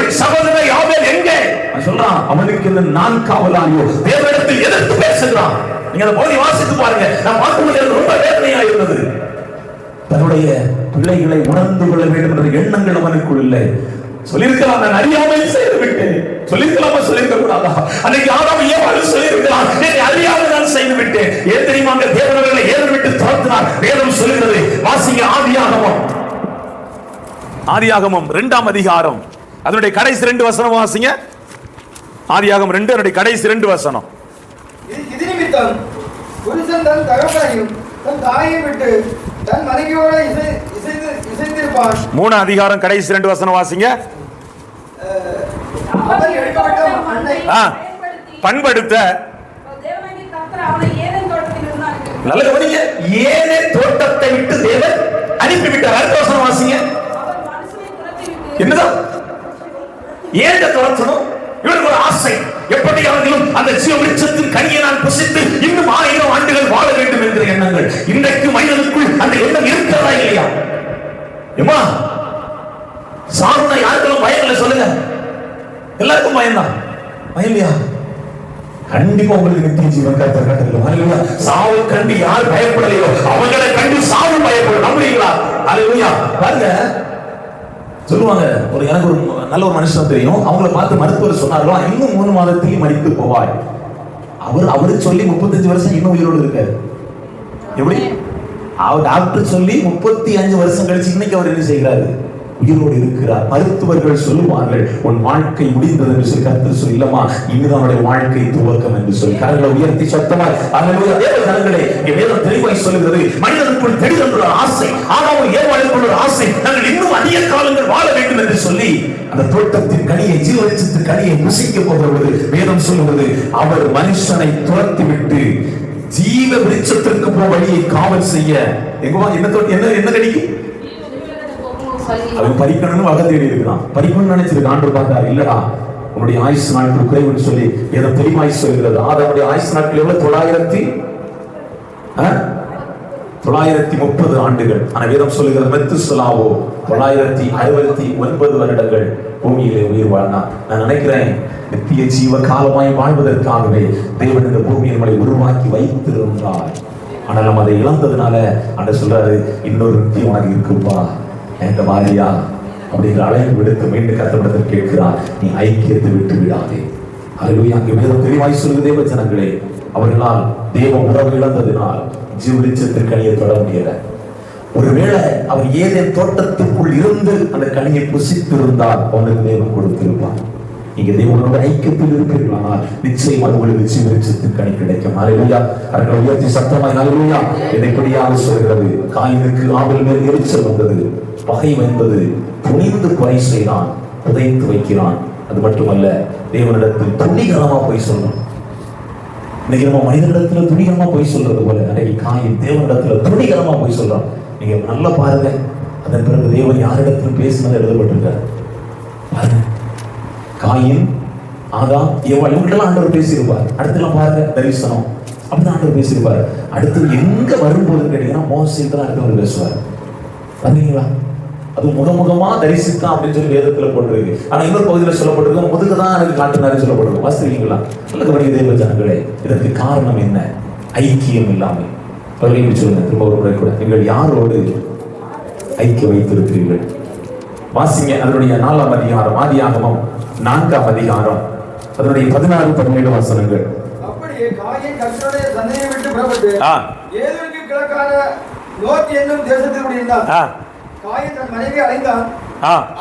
உன் சகோதரன் ஆபேல் எங்கே? சொல்றான், அவனுக்கு இந்த நான் காவலாளியோ? தேவனிடத்தில் எதிர்த்து பேசுகிறான். நீங்க அந்த பகுதி வாசித்து பாருங்க. நான் பார்க்கும்போது ரொம்ப வேதனையா இருந்தது. தன்னுடைய பிள்ளைகளை உணர்ந்து கொள்ள வேண்டும் என்ற எண்ணங்கள் அவனுக்குள் இல்லை. சொல்லிருக்கலாம், நான் அறியாமல் செய்து விட்டேன். சொல்லிருக்கலாமா? சொல்லிருக்க கூடாதா? அன்னைக்கு ஆதாம் ஏவாள் சொல்லிருக்கலாம், அறியாமல் நான் செய்து விட்டேன். ஏன் தெரியுமா? தேவனவர்களை ஏதன் விட்டு துரத்தினார். வேதம் சொல்லுகிறது, வாசிங்க ஆதியாகமம். ஆதியாகமம் 2ஆம் அதிகாரம், அதனுடைய கடைசி 2 வசனம் வாசிங்க. ஆதியாகமம் 2 அதனுடைய கடைசி 2 வசனம். இது நிமித்தம் புருஷன் தன் தகப்பனையும் தன் தாயையும் விட்டு தன் மனைவியோடு இசைந்திருப்பான். 3ஆம் அதிகாரம் கடைசி 2 வசனம் வாசிங்க. பண்படுத்த நல்ல கவனிங்க, ஏதேன் தோட்டத்தை விட்டு தேவன் அனுப்பிவிட்டார். அடுத்த வசனம் வாசிங்க. என்னதான் ஏன் துரத்தணும்? இவருக்கு ஒரு ஆசை, எப்படியாவது அந்த ஜீவ விருட்சத்தின் கனியை நான் புசித்து இன்னும் 1000 ஆண்டுகள் வாழ வேண்டும் என்கிற எண்ணங்கள். இன்றைக்கு மனிதனுக்குள் அந்த எண்ணம் இருக்கிறதா இல்லையா? ஏமா சாகுனா யாருக்கெல்லாம் பயம் இல்லை சொல்லுங்க? எல்லாருக்கும் பயம் தான். பயம் இல்லையா? கண்டிப்பா உங்களுக்கு நித்திய ஜீவன் கர்த்தர் கட்டளை. சாவு கண்டு யார் பயப்படலையோ அவங்களை கண்டு சாவு பயப்படும். நம்புறீங்களா? அல்லேலூயா. பாருங்க, சொல்லுவாங்க, எனக்கு ஒரு நல்ல ஒரு மனுஷன் தெரியும், அவங்கள பார்த்து மருத்துவர் சொன்னார்களோ, இன்னும் 3 மாதத்தில் மரித்து போவாய். அவரு சொல்லி 35 வருஷம் இன்னும் உயிரோடு இருக்காரு. எப்படி? அவர் டாக்டர் சொல்லி 35 வருஷம் கழிச்சு இன்னைக்கு அவர் என்ன செய்கிறாரு? உயிரோடு இருக்கிறார். மருத்துவர்கள் சொல்லுவார்கள், உன் வாழ்க்கை முடிந்தது என்று சொல்லி. கர்த்தர் சொல்லி, இல்லம்மா, இதுதான் அவருடைய வாழ்க்கை துவக்கம் என்று சொல்லி. கரங்களை உயர்த்தி சத்தமாய் அல்லேலூயா. தேவ ஜனங்களே, இங்கே வேதம் தெளிவாய் சொல்லுகிறது, மனிதனுக்குள் திடீரென்று ஆசை, ஆதாம் ஏவாளுக்குள் ஒரு ஆசை, நாங்கள் இன்னும் அதிக காலங்கள் வாழ வேண்டும் என்று சொல்லி அந்த தோட்டத்தின் கனியை, ஜீவவிருட்சத்தின் கனியை புசிக்க போகிறது. வேதம் சொல்லுகிறது, அவர் மனுஷனை துரத்தி விட்டு ஜீவ விருட்சத்திற்கு போ வழியை காவல் செய்ய. என்ன கிடைக்கும்? அவன் படிக்கணும்னு வகை தேடி இருக்கிறான். படிக்கணும்னு நினைச்சிருக்கான். ஆண்டவர் பார்த்தார், இல்லடா, உன்னுடைய ஆயுசு நாட்கள் குறைவுன்னு சொல்லி ஏதோ தெளிவாய் சொல்கிறது. ஆதாமுடைய ஆயுசு நாட்கள் எவ்வளவு? 930 ஆண்டுகள். ஆனா வேதம் சொல்லுகிறது, மெத்துசலாவோ 969 வருடங்கள் பூமியிலே உயிர் வாழ்ந்தான். நான் நினைக்கிறேன், நித்திய ஜீவ காலமாய் வாழ்வதற்காகவே தேவன் இந்த பூமியை நம்மளை உருவாக்கி வைத்திருந்தார். ஆனால் நம்ம அதை இழந்ததுனால ஆண்டவர் சொல்றாரு, இன்னொரு நித்தியம் உனக்கு இருக்குப்பா என்ற மாதிரியா அப்படிங்கிற அழைப்பு விடுத்து மீண்டும் கர்த்தரிடத்தில் கேட்கிறார், நீ ஐக்கியத்தை விட்டு விடாதே. அல்லேலூயா. அங்கே வேதம் தெளிவாய் சொல்லுகிறது, தேவ ஜனங்களே, அவர்களால் தேவ உறவு இழந்ததினால் ஜீவவிருட்சத்தின் கனியை தொட முடியல. ஒருவேளை அவர் ஏதேன் தோட்டத்துக்குள் இருந்து அந்த கனியை புசித்திருந்தால் அவனுக்கு தேவன் கொடுத்திருப்பார். நீங்க தேவனோட ஐக்கியத்தில் இருப்பீர்களானால் நிச்சயமாக உங்களுக்கு ஜீவவிருட்சத்தின் கனி கிடைக்கும். ஹல்லேலூயா. கரங்களை உயர்த்தி சத்தமாய் ஹல்லேலூயா. இதைப்படியாக சொல்கிறது, காயினுக்கு ஆபேல் மேல் எரிச்சல் வந்தது, பகை வந்தது, துணிந்து கொலை செய்தான், புதைத்து வைக்கிறான். அது மட்டுமல்ல, தேவனிடத்தில் துணிகரமா போய் சொல்லணும். இன்னைக்கு நம்ம மனிதனிடத்துல துணிகரமா போய் சொல்றது போல, அன்றைக்கு காயின் தேவனிடத்துல துணிகரமா போய் சொல்றான். நீங்க நல்லா பாருங்க, அதன் பிறகு தேவன் யாரிடத்திலும் பேசினது எழுதப்பட்டிருக்காரு பாருங்க. காயின், ஆதாம், ஏவாள் இவங்கெல்லாம் ஆண்டவர் பேசியிருப்பார். அடுத்தெல்லாம் பாருங்க, தரிசனம் அப்படிதான் ஆண்டவர் பேசியிருப்பார். அடுத்து எங்க வரும்போது கேட்டீங்கன்னா மோசேக்கு தான் அடுத்தவர் பேசுவார். பாத்தீங்களா? அது முகமுகமா தரிசித்தான் அப்படின்னு சொல்லி வேதத்துல போட்டிருக்கு. ஆனா இன்னொரு பகுதியில் சொல்லப்பட்டிருக்கு, முதுகுதான் எனக்கு காட்டினாரு சொல்லப்பட்டிருக்கு. வாசிக்கிறீங்களா? நல்ல வழி தேவ ஜனங்களே, இதற்கு காரணம் என்ன? ஐக்கியம் இல்லாமல். பகுதியை சொல்லுங்க திரும்ப ஒரு முறை கூட, நீங்கள் யாரோடு ஐக்கியம் வைத்திருக்கிறீர்கள்? வாசிங்க அதனுடைய 4ஆம் அதிகாரம், ஆதியாகமம் 4ஆம் அதிகாரம், அதனுடைய 16-17 வசனங்கள். அப்படியே காயின் கர்த்தருடைய சந்தையை விட்டு புறப்பட்டு ஏதேனுக்கு கிழக்கான லோத் என்னும் தேசத்தில் குடியிருந்தான். காயின் தன் மனைவியை அடைந்தான்.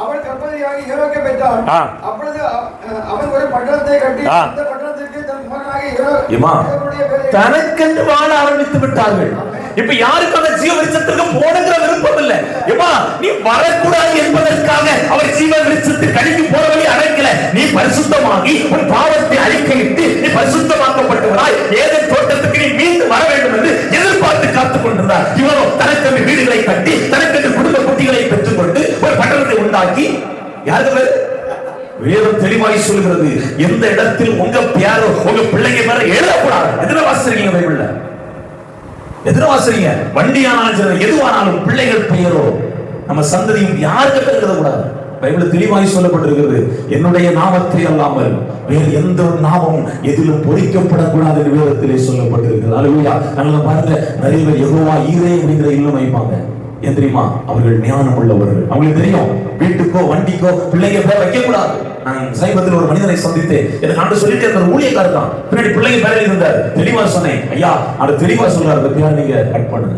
அவள் கர்ப்பவதியாகி ஏரோக்கை பெற்றாள். அப்பொழுது அவன் ஒரு பட்டணத்தை கட்டி அந்த பட்டணத்திற்கு தன் குமாரனாகிய ஏரோக்குடைய பெயரை தனக்கென்று வாழ ஆரம்பித்து விட்டார்கள். இப்ப யாருக்கு அந்த ஜீவ விருட்சத்திற்கு போடுகிற விருப்பம் இல்லை. ஏமா, நீ வரக்கூடாது என்பதற்காக அவர் ஜீவ விருட்சத்துக்கு கடிக்கு போற வழி அடைக்கல. நீ பரிசுத்தமாகி உன் பாவத்தை அறிக்கையிட்டு நீ பரிசுத்தமாக்கப்பட்டவராய் ஏதேன் தோட்டத்துக்கு நீ மீண்டும் வர வேண்டும் என்று எதிர்பார்த்து காத்துக் கொண்டிருந்தார். இவனோ தனக்கென்று வீடுகளை கட்டி தனக்கென்று குடும்ப குட்டிகளை பெற்றுக் கொண்டு ஒரு பட்டணத்தை உண்டாக்கி, யாருக்கு வேதம் தெளிவாய் சொல்கிறது, எந்த இடத்தில் உங்க பேரோ உங்க பிள்ளைங்க பேர எழுதக்கூடாது. எத்தனை வாசிக்கிறீங்க பைபிள்ல? எத்தனை வாசிக்கிறீங்க? வண்டியானாலும் சரி, எதுவானாலும் பிள்ளைகள் பெயரோ நம்ம சந்ததியும் யாருக்கு பேர் எழுதக்கூடாது. பைபிள் தெளிவாய் சொல்லப்பட்டிருக்கிறது, என்னுடைய நாமத்தை அல்லாமல் வேறு எந்த ஒரு நாமமும் எதிலும் பொறிக்கப்படக்கூடாது என்று வேதத்திலே சொல்லப்பட்டிருக்கிறது. அல்லேலூயா. நல்லா பாருங்க, நிறைய பேர் யெகோவா ஈரே அப்படிங்கிற இல்லம் வைப்பாங்க. ஏன் தெரியுமா? அவர்கள் ஞானம் உள்ளவர்கள். அவங்களுக்கு தெரியும், வீட்டுக்கோ வண்டிக்கோ பிள்ளைங்க பேர் வைக்க கூடாது. நான் சமீபத்தில் ஒரு மனிதனை சந்தித்தேன். எனக்கு ஆண்டு சொல்லிட்டு இருந்த ஊழியக்காரர் தான், பின்னாடி பிள்ளைங்க பேரில் இருந்தார். தெளிவா சொன்னேன், ஐயா அது தெளிவா சொல்றாரு, அந்த பேரை நீங்க கட் பண்ணுங்க.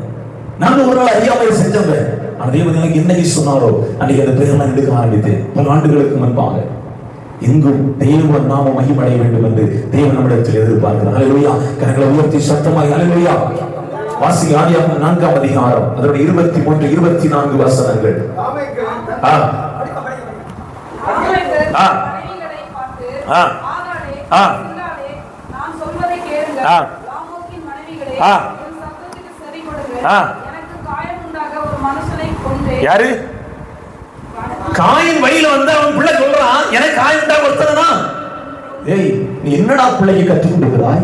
நானும் ஒரு நாள் அறியாமல் செஞ்சவங்க. ஆனா தேவன் எனக்கு என்னைக்கு சொன்னாரோ அன்னைக்கு அந்த பேரெல்லாம் எடுக்க ஆரம்பித்தேன். பல ஆண்டுகளுக்கு முன்பாக. எங்கும் தேவன் நாமம் மகிமடைய வேண்டும் என்று தேவன் நம்மிடத்தில் எதிர்பார்க்கிறார். அல்லேலூயா. கரங்களை உயர்த்தி சத்தமாய் அல்லேலூயா. வாசிங்க ஆதியாகமம் 4ஆம் அதிகாரம், அதோட 23-24 வசனங்கள். யாரு? காயின் வழியில வந்து அவன் பிள்ளை சொல்றான், எனக்கு காயம் உண்டாக ஒருத்தனா? ஏய், நீ என்னடா பிள்ளைக்கு கற்றுக் கொடுக்கிறாய்?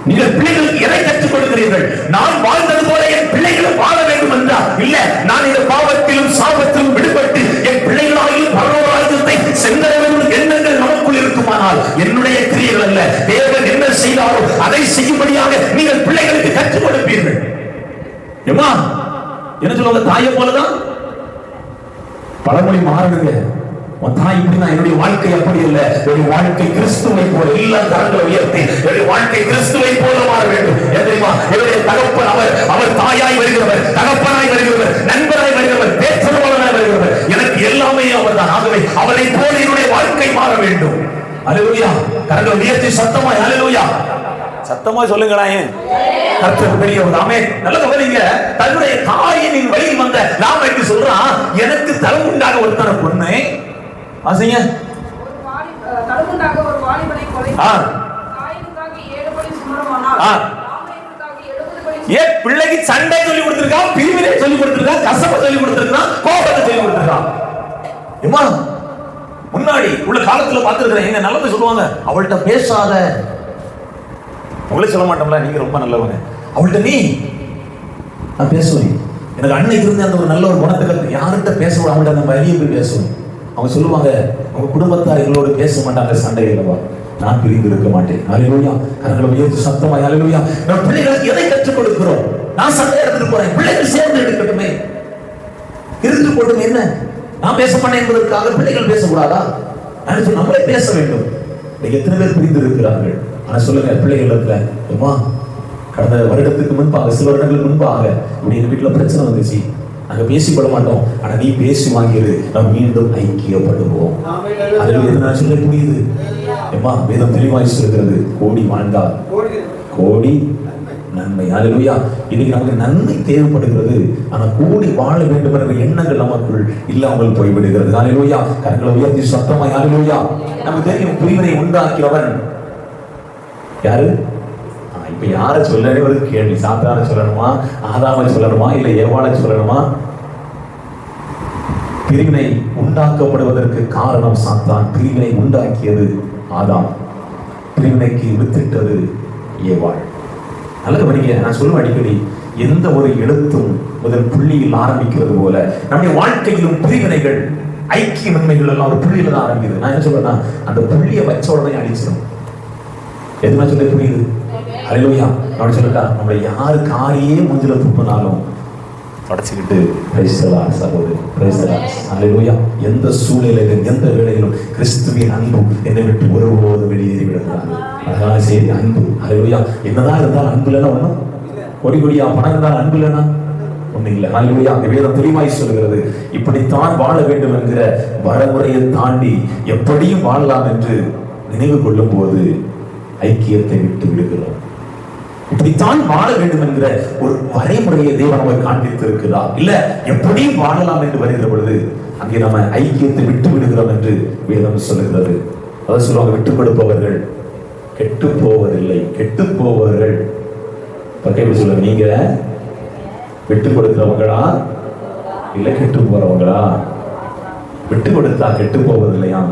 நீங்கள் பிள்ளைகளுக்கு எதை கற்றுக் கொடுக்கிறீர்கள்? நான் வாழ்ந்தது போல என் பிள்ளைகளும் வாழ வேண்டும் என்றால் இல்ல, நான் இந்த பாவத்திலும் சாபத்திலும் விடுபட்டு என் பிள்ளைகளாயும் பரலோகத்தை சென்ற வேண்டும் எண்ணங்கள் நமக்குள் இருக்குமானால் என்னுடைய கிரியைகள் அல்ல, தேவன் என்ன செய்தாரோ அதை செய்யும்படியாக நீங்கள் பிள்ளைகளுக்கு கற்றுக் கொடுப்பீர்கள். ஏமா என்ன சொல்லுவாங்க? தாயை போலதான் பழமொழி மாறணுங்க. உன் தாய் இப்படின்னா என்னுடைய வாழ்க்கை அப்படி இல்ல, என்னுடைய வாழ்க்கை கிறிஸ்துவை போல. எல்லா கரங்களை உயர்த்தி என்னுடைய வாழ்க்கை கிறிஸ்துவை போல மாற வேண்டும். தெரியுமா? என்னுடைய தகப்பன் அவர் தாயாய் வருகிறவர், தகப்பனாய் வருகிறவர், நண்பராய் வருகிறவர், பேச்சரவனாய் வருகிறவர். எனக்கு எல்லாமே அவர் தான். ஆகவே அவரை போல என்னுடைய வாழ்க்கை மாற வேண்டும். அல்லேலூயா. கரங்களை உயர்த்தி சத்தமாய் அல்லேலூயா. சத்தமா சொல்லுங்களா? கர்த்தர் பெரியவர். ஆமென். நல்ல கவனிங்க. தன்னுடைய காயினின் வழியில் வந்த லாமேக்கு சொல்றான், எனக்கு தரம் உண்டாக ஒருத்தன பொண்ணு ஆசைங்க தடவுண்டாக ஒரு வாலிபனை கொலை காயினுக்காக 7 படி சுமரமானால் லாமேக்குக்காக 70 படி. ஏ பிள்ளைக்கு சண்டை சொல்லி கொடுத்திருக்கான், பிரிவினை சொல்லி கொடுத்திருக்கான், கசப்பை சொல்லி கொடுத்திருக்கான், கோபத்தை சொல்லி கொடுத்திருக்கான். ஏமா முன்னாடி உள்ள காலத்துல பார்த்திருக்கிறேன், எங்க நல்லது சொல்லுவாங்க, அவள்கிட்ட பேசாத. உங்களே சொல்ல மாட்டோம்ல, நீங்க ரொம்ப நல்லவங்க. அவள்கிட்ட நீ நான் பேசுவேன். எனக்கு அன்னைக்கு இருந்து அந்த ஒரு நல்ல ஒரு குணத்துக்கு யார்கிட்ட பேசக்கூடாது, அவங்கள்ட்ட அந்த வழியை போய் பேசுவேன். அவங்க சொல்லுவாங்க, அவங்க குடும்பத்தார் எங்களோட பேச மாட்டாங்க, சண்டை இல்லவா, நான் பிரிந்து இருக்க மாட்டேன். அல்லேலூயா. கரங்களை உயர்த்தி சத்தமாய் அல்லேலூயா. நம்ம பிள்ளைகளுக்கு எதை கற்றுக் கொடுக்கிறோம்? நான் சண்டை எடுத்துட்டு போறேன், பிள்ளைகள் சேர்ந்து எடுக்கட்டுமே, இருந்துட்டு போட்டுமே. என்ன நான் பேச மாட்டேன் என்பதற்காக பிள்ளைகள் பேசக்கூடாதா? நான் நம்மளே பேச வேண்டும். எத்தனை பேர் பிரிந்து இருக்கிறார்கள்? ஆனா சொல்லுங்க, பிள்ளைகளிடத்துல கடந்த வருடத்துக்கு முன்பாக, சில வருடங்களுக்கு முன்பாக இப்படி எங்க வீட்டுல பிரச்சனை வந்துச்சு. நாங்க பேசிப்பட மாட்டோம், ஆனா நீ பேசி வாங்கிடு, நாம் மீண்டும் ஐக்கியப்படுவோம். அதுல எது நான் சொல்ல புரியுது? ஏமா வேதம் தெளிவாய் சொல்கிறது, கோடி வாழ்ந்தால் கோடி நன்மை. அல்லேலூயா. இன்னைக்கு நமக்கு நன்மை தேவைப்படுகிறது, ஆனா கூடி வாழ வேண்டும் என்ற எண்ணங்கள் நமக்குள் இல்லாமல் போய்விடுகிறது. அல்லேலூயா. கரங்களை உயர்த்தி சத்தமாய் அல்லேலூயா. நமக்கு தெரியும் பிரிவினை உண்டாக்கியவன் யாரு? இப்ப யாரை சொல்லவே ஒரு கேள்வி. சாத்தான சொல்லணுமா, ஆதாமை சொல்லணுமா, இல்ல ஏவாளை சொல்லணுமா? பிரிவினை உண்டாக்கப்படுவதற்கு காரணம் சாத்தான். பிரிவினை உண்டாக்கியது ஆதாம், பிரிவினைக்கு வித்திட்டது ஏவாள். நல்லது படிக்க. நான் சொல்லுவேன் அடிக்கடி, எந்த ஒரு எழுத்தும் முதல் புள்ளியில் ஆரம்பிக்கிறது போல நம்முடைய வாழ்க்கையிலும் பிரிவினைகள், ஐக்கியமின்மைகள் எல்லாம் ஒரு புள்ளியில தான் ஆரம்பிக்குது. நான் என்ன சொல்றேன்னா, அந்த புள்ளியை வச்ச உடனே அடிச்சிடும். எதுனா சொல்ல புரியுது? அல்லேலூயா. நான் சொல்லட்டா, நம்ம யாரு காரியே மூஞ்சில துப்புனாலும் படைச்சுக்கிட்டு சகோதரி அல்லேலூயா. எந்த சூழ்நிலையிலும் எந்த வேளையிலும் கிறிஸ்துவின் அன்பு என்னை விட்டு ஒருபோது வெளியேறி விடுகிறார். அழகான செய்தி, அன்பு. அல்லேலூயா. என்னதான் இருந்தாலும் அன்பு இல்லைன்னா ஒண்ணும், கொடி கொடியா பணம் இருந்தாலும் அன்பு இல்லைன்னா ஒண்ணு இல்லை. அல்லேலூயா. அந்த வேதம் தெளிவாய் சொல்கிறது, இப்படித்தான் வாழ வேண்டும் என்கிற வரமுறையை தாண்டி எப்படியும் வாழலாம் என்று நினைவு கொள்ளும் போது ஐக்கியத்தை விட்டு விடுகிறோம். இப்படித்தான் வாழ வேண்டும் என்கிற ஒரு வரைமுறையை தேவன் நமக்கு காண்பித்திருக்கிறார். இல்ல எப்படியும் வாழலாம் என்று வருகிற பொழுது அங்கே நம்ம ஐக்கியத்தை விட்டு விடுகிறோம் என்று வேதம் சொல்லுகிறது. அதாவது சொல்லுவாங்க, விட்டுக் கொடுப்பவர்கள் கெட்டு போவதில்லை, கெட்டு போவர்கள். பக்கம் சொல்லுங்க, நீங்க விட்டுக் கொடுக்கிறவங்களா இல்ல கெட்டு போறவங்களா? விட்டு கொடுத்தா கெட்டு போவதில்லையா?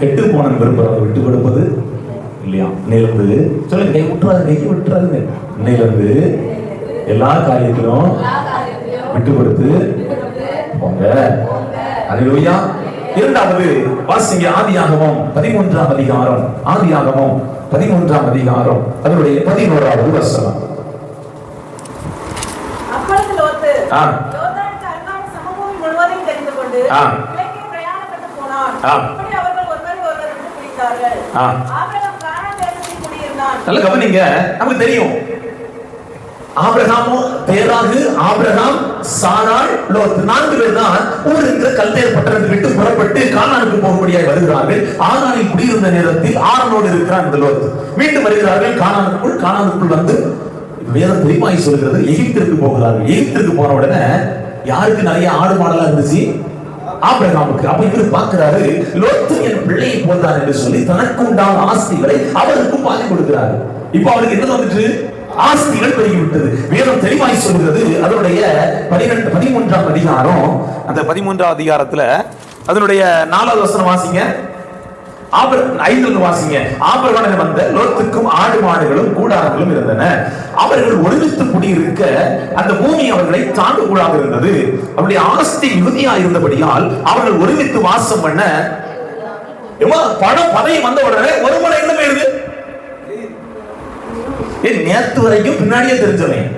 கெட்டு போன விரும்புறவங்க விட்டு கொடுப்பது இல்லையா? இன்னையிலிருந்து சொல்லுங்க, கை விட்டுறாது, கையை விட்டுறாதுங்க. இன்னையிலிருந்து எல்லா காரியத்திலும் விட்டு கொடுத்து போங்க. அல்லேலூயா. இரண்டாவது வாசிங்க, ஆதியாகமம் 13ஆம் அதிகாரம். ஆதியாகமம் 13ஆம் அதிகாரம், அதனுடைய 11வது வசனம். அப்பொழுது லோத்து யோர்தானுக்கு அருகான சமபூமி முழுவதையும் தெரிந்து கொண்டு கிழக்கே பிரயாணப்பட்டு போனான். இப்படி அவர்கள் ஒருவரை ஒருவர் விட்டு பிடித்தார்கள். ஆபிரகாம் கானான் தேசத்தில் குடியிருந்தான். நல்ல கவனிங்க. நமக்கு தெரியும், ஆபிரகாமும் தேராகு, ஆபிரகாம், சாராள், லோத் 4 பேர் தான் ஊர் என்கிற கல்தேர் பட்டணத்தை விட்டு புறப்பட்டு கானானுக்கு போகும்படியாக வருகிறார்கள். ஆனானில் குடியிருந்த நேரத்தில் ஆரனோடு இருக்கிறான் இந்த லோத். மீண்டும் வருகிறார்கள் கானானுக்குள். கானானுக்குள் வந்து வேதம் தெளிவாய் சொல்கிறது, எகிப்திற்கு போகிறார்கள். எகிப்திற்கு போன உடனே யாருக்கு நிறைய ஆடு மாடெல்லாம் இருந்துச்சு? ஆபிரகாமுக்கு. அப்ப இவர் பார்க்கிறாரு, லோத்து என் பிள்ளையை போன்றான் என்று சொல்லி தனக்கு உண்டான ஆஸ்திகளை அவருக்கு பாதி கொடுக்கிறாரு. இப்ப அவருக்கு என்ன வந்துட்டு? ஆஸ்திகள் பெருகிவிட்டது. வேதம் தெளிவாய் சொல்கிறது. அதனுடைய 13ஆம் அதிகாரம், அந்த 13ஆம் அதிகாரத்துல அதனுடைய 4வது வசனம் வாசிங்க. 5 வாசிங்க. ஆபிரகாம் வந்த லோத்துக்கும் ஆடு மாடுகளும் கூடாரங்களும் இருந்தன. அவர்கள் ஒருமித்து குடியிருக்க அந்த பூமி அவர்களை தாண்டக்கூடாது இருந்தது. அவருடைய ஆஸ்தி மிகுதியா இருந்தபடியால் அவர்கள் ஒருமித்து வாசம் பண்ண பணம் பதவி வந்த உடனே ஒரு முறை என்ன போயிருது? நேத்து வரைக்கும் பின்னாடியே தெரிஞ்சவன்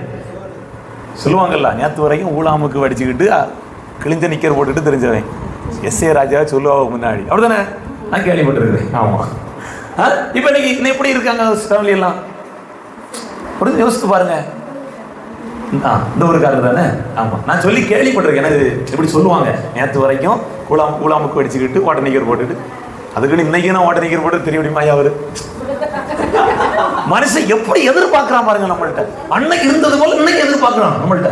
சொல்லுவாங்கல்ல, நேத்து வரைக்கும் ஊழாமுக்கு வடிச்சுக்கிட்டு கிழிஞ்ச நிக்கர் போட்டுட்டு தெரிஞ்சவன் எஸ்.ஏ. ராஜா சொல்லுவாங்க முன்னாடி. அப்படிதானே? நான் கேள்விப்பட்டிருக்கிறேன். ஆமா. இப்ப இன்னைக்கு எப்படி இருக்காங்க ஃபேமிலி எல்லாம்? யோசித்து பாருங்க. இந்த ஒரு காரணம் தானே. ஆமா, நான் சொல்லி கேள்விப்பட்டிருக்கேன். எனக்கு எப்படி சொல்லுவாங்க, நேற்று வரைக்கும் கூழாமுக்கு வடிச்சுக்கிட்டு ஓட்ட நிக்கர் போட்டுட்டு, அதுக்குன்னு இன்னைக்கு நான் ஓட்ட நிக்கர் போட்டு தெரிய முடியுமா? அவரு மனுஷன் எப்படி எதிர்பார்க்கிறான் பாருங்க நம்மள்ட்ட. அன்னைக்கு இருந்தது போல இன்னைக்கு எதிர்பார்க்கிறான் நம்மள்ட்ட.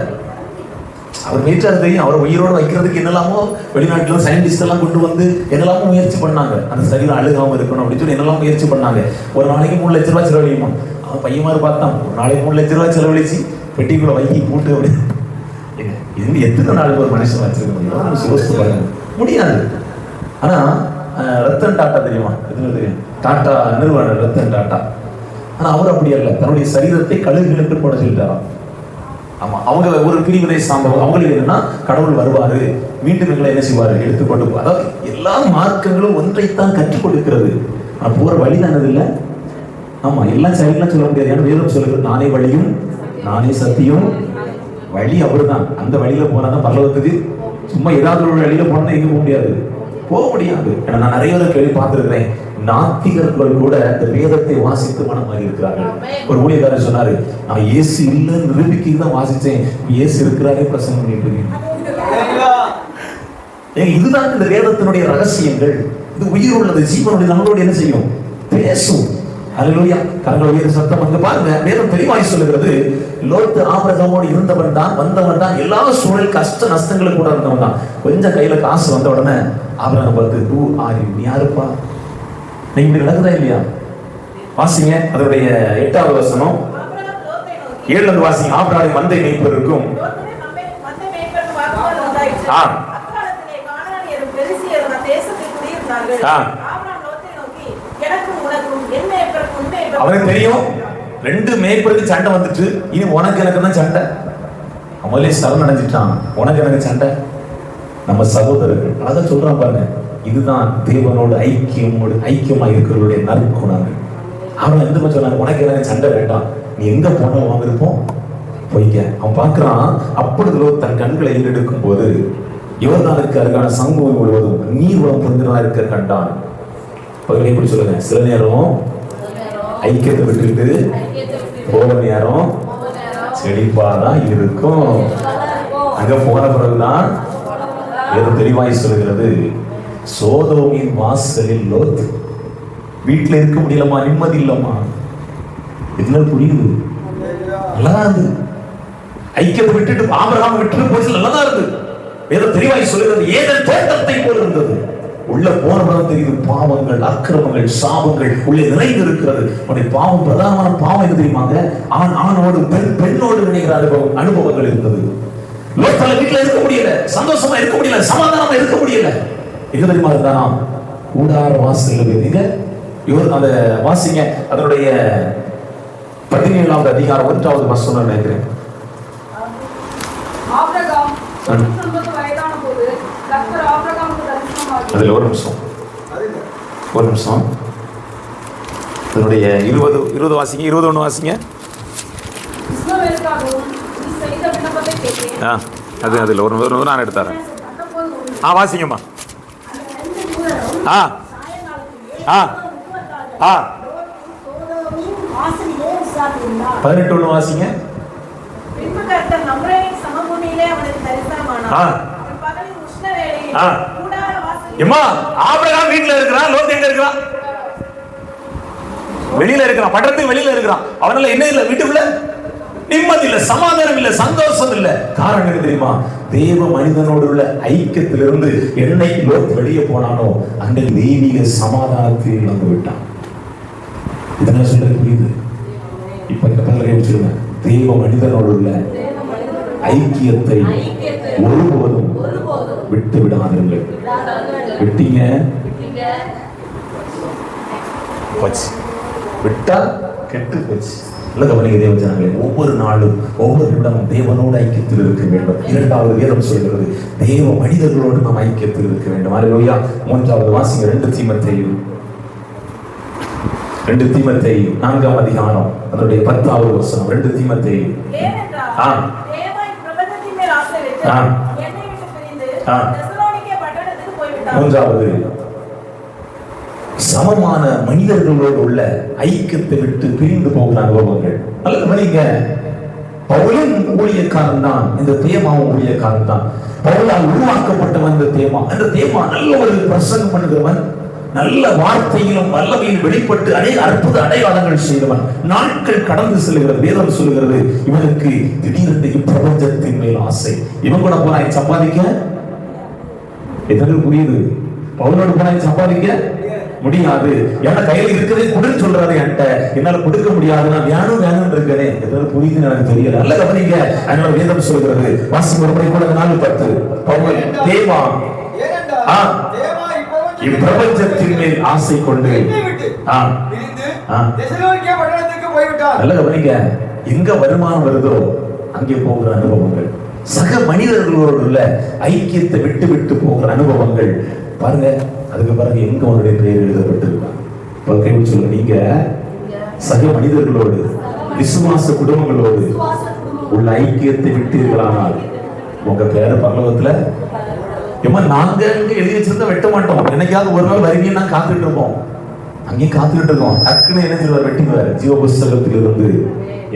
அவர் மீட்டார் தெரியும், அவரை உயிரோடு வைக்கிறதுக்கு என்னெல்லாமோ வெளிநாட்டுல சயின்டிஸ்ட் எல்லாம் கொண்டு வந்து என்னெல்லாமோ முயற்சி பண்ணாங்க. அந்த சரீரம் அழுகாம இருக்கணும் அப்படின்னு சொல்லி என்னெல்லாம் முயற்சி பண்ணாங்க. ஒரு நாளைக்கு 3 லட்ச ரூபாய் செலவழியுமா? அவன் பையன் மாதிரி பார்த்தான். ஒரு நாளைக்கு 3 லட்ச ரூபாய் செலவழிச்சு பெட்டிக்குள்ள வைக்கி கூட்டு அப்படி இது எத்தனை நாளுக்கு ஒரு மனுஷன் வச்சிருக்க முடியும்? யோசித்து பாருங்க, முடியாது. ஆனா ரத்தன் டாட்டா தெரியுமா? எதுவும் தெரியும், டாட்டா நிறுவனர் ரத்தன் டாட்டா. ஆனா அவர் அப்படி அல்ல, தன்னுடைய சரீரத்தை கழுகுகளுக்கு போட சொல்லிட்டாராம். ஆமா, அவங்க ஒரு பிரிவினை சாம்பவம். அவங்களுக்கு என்னன்னா, கடவுள் வருவாரு, மீண்டும் எங்களை என்ன செய்வாரு, எடுத்துக்கொண்டு. அதாவது எல்லா மார்க்கங்களும் ஒன்றைத்தான் கற்றுக் கொடுக்கிறது. ஆனா போற வழிதானது இல்லை. ஆமா, எல்லாம் சரிலாம் சொல்ல முடியாது. ஏன்னா வேதம் சொல்லுறது, நானே வழியும் நானே சத்தியம். வழி அவருதான். அந்த வழியில போனா பரலோகத்துக்கு. சும்மா ஏதாவது ஒரு வழியில போனா எங்க போக முடியாது, போக முடியாது. ஏன்னா நான் நிறைய பேர் கேள்வி பார்த்திருக்கிறேன், நாத்திகர்கள் கூட இந்த வேதத்தை வாசித்து மனம் மாறி இருக்கிறார்கள். ஒரு ஊழியக்காரர் சொன்னாரு, நான் இயேசு இல்லைன்னு நிரூபிக்க தான் வாசிச்சேன், இயேசு இருக்கிறாரே பிரசங்கம் பண்ணிட்டு இருக்கேன். இதுதான் இந்த வேதத்தினுடைய ரகசியங்கள். இது உயிர் உள்ளது, ஜீவனுடைய நம்மளோட என்ன செய்யும்? பேசும். அல்லேலூயா. கரங்களை உயர்த்தி சத்தம் அங்க பாருங்க. வேதம் தெளிவாய் சொல்லுகிறது, லோத்து ஆபிரகாமோடு இருந்தவன் தான், வந்தவன் தான், எல்லா சூழல் கஷ்ட நஷ்டங்களுக்கு கூட இருந்தவன் தான். கொஞ்சம் கையில காசு வந்த உடனே ஆபிரகாம் பார்த்து, "ஊ ஆரி, நீ யாருப்பா?" நீங்க இப்படி நடக்குதா இல்லையா? வாசிங்க அதனுடைய 8வது வசனம். 7வது வாசிங்க. ஆபிரகாம் மந்தை மேய்ப்பருக்கும் அவனுக்கு தெரியும் 2 மேய்ப்பருக்கு சண்டை வந்துட்டு, இனி உனக்கு எனக்கு தான் சண்டை. அவங்களே சரணடைஞ்சிட்டான், உனக்கு எனக்கு சண்டை. நம்ம சகோதரர்கள் அதான் சொல்றான் பாருங்க. இதுதான் தேவனோடு ஐக்கியமா இருக்கிறவருடைய நற்குணங்கள். அவன் எந்த மாதிரி சொன்னாங்க, உனக்கு எனக்கு சண்டை வேண்டாம், நீ எங்க போனா அவன் விருப்பம் போய்க்க. அவன் பார்க்கிறான். அப்பொழுது தன் கண்களை ஏறெடுக்கும் போது யோர்தானுக்கு அருகான சமூகம் முழுவதும் நீர் வளம் பொருந்தினா இருக்க கண்டான். பகலை எப்படி சொல்லுங்க, சில நேரம் ஐக்கியத்தை விட்டுட்டு போக நேரம் செழிப்பாதான் இருக்கும். அங்க போன பிறகுதான் ஏதோ தெளிவாய் சொல்லுகிறது, சோதோமின் வாசலில் லோத். வீட்டுல இருக்க முடியலமா, நிம்மதி இல்லம்மா. இதனால புரியுது, நல்லா இருந்து ஐக்கியத்தை விட்டுட்டு ஆபிரகாம் விட்டு போய் நல்லதா இருந்து. வேதம் தெளிவாய் சொல்லுகிறது, ஏதேன் தோட்டத்தை போல இருந்தது. உள்ள போனவரம் தெரியுது, பாவங்கள், அக்கிரமங்கள், சாபங்கள் உள்ளே நிறைந்து இருக்கிறது. உடைய பாவம், பிரதானமான பாவம் எது தெரியுமாங்க? ஆணோடு பெண்ணோடு இணைகிற அனுபவங்கள் இருந்தது. லோத்தால வீட்டுல இருக்க முடியல, சந்தோஷமா இருக்க முடியல, சமாதானமா இருக்க முடியல. எங்க தெரியுமா இருந்தானா? கூடார வாசல். நீங்க அந்த வாசிங்க அதனுடைய 17வது அதிகாரம் 1வது வசனம் நினைக்கிறேன். அதுல ஒரு நிமிஷம் அதனுடைய 20 வாசிங்க, 21 வாசிங்க. அதுல ஒரு நான் எடுத்துறேன். வாசிங்கம்மா. 18 வாசிங்க. ஆபிரகாம் வீட்டுல இருக்கிறான், லோத் எங்க இருக்கிறான்? வெளியில இருக்கிறான், பட்டணத்துக்கு வெளியில இருக்கிறான். அவனால என்ன இல்ல, வீட்டுக்குள்ள நிம்மதி இல்ல, சமாதானம் இல்ல, சந்தோஷம் இல்ல. காரணம் என்ன தெரியுமா? தேவ மனிதனோடு உள்ள ஐக்கியத்திலிருந்து என்னைக்கு லோத் வெளியே போனானோ அன்றைக்கு தெய்வீக சமாதானத்தை இழந்து விட்டான். இதெல்லாம் சொல்றது புரியுது? இப்ப இந்த பலரை வச்சிருங்க. தேவ மனிதனோடு உள்ள ஐக்கியத்தை ஒருபோதும் விட்டு விடாதீர்கள். விட்டீங்க போச்சு, விட்டா கெட்டு போச்சு. கவனிக்க தேவ ஜனங்களே, ஒவ்வொரு நாளும் ஒவ்வொரு இடமும் தேவனோடு ஐக்கியத்தில் இருக்க வேண்டும். 2வது வேதம் சொல்கிறது, தேவ மனிதர்களோடு நாம் ஐக்கியத்தில் இருக்க வேண்டும். அல்லேலூயா. 3வது வாசிங்க 2 தீமோத்தேயு 4ஆம் அதிகாரம் அதனுடைய 10வது வசனம். 2 தீமோத்தேயு. மூன்றாவது, சமமான மனிதர்களோடு உள்ள ஐக்கியத்தை விட்டு பிரிந்து போகிற அனுபவங்கள். அல்லது மனித பவுலின் ஊழியக்காரன் தான், இந்த தேமாவும் ஊழியக்காரன் தான். பவுலால் உருவாக்கப்பட்டவன் இந்த தேமா. அந்த தேமா நல்ல ஒரு பிரசங்கம் பண்ணுகிறவன், நல்ல வார்த்தையிலும் வல்லமையில் வெளிப்பட்டு அநேக அற்புத அடையாளங்கள் செய்தவன். நாட்கள் கடந்து செல்கிறது. வேதம் சொல்லுகிறது, இவனுக்கு திடீரென்று பிரபஞ்சத்தின் மேல் ஆசை. இவன் கூட போனா சம்பாதிக்க எதற்கு புரியுது? பவுலோடு போனா சம்பாதிக்க முடியாது. ஏன்னா கையில இருக்கிறதே கொடுன்னு சொல்றாரு. என்கிட்ட என்னால கொடுக்க முடியாது, நான் வேணும் இருக்கிறேன். எதாவது புரியுதுன்னு எனக்கு தெரியல. நல்ல கவனிங்க. அதனால வேதம் சொல்கிறது, வாசி ஒரு முறை கூட 4:10. பவுல் தேவா இப்பிரபஞ்சத்தின் மேல் ஆசை கொண்டு நல்ல கவனிங்க. எங்க வருமானம் வருதோ அங்கே போகிற அனுபவங்கள், சக மனிதர்களோடு உள்ள ஐக்கியத்தை விட்டு விட்டு போகிற அனுபவங்கள் பாருங்க. அதுக்கு பிறகு எங்க அவருடைய பெயர் எழுதப்பட்டிருக்காங்க சொல்லுங்க. நீங்க சக மனிதர்களோடு, விசுவாச குடும்பங்களோடு உள்ள ஐக்கியத்தை விட்டீர்களானால் உங்க பேர பரலோகத்துல நாங்க எழுதி வச்சிருந்தா வெட்ட மாட்டோம். என்னைக்காவது ஒரு நாள் வருவீங்கன்னா காத்துட்டு இருப்போம். அங்கேயும் காத்துட்டு இருக்கோம். டக்குன்னு என்ன சொல்வார்? வெட்டிடுவார். ஜீவ புஸ்தகத்தில் இருந்து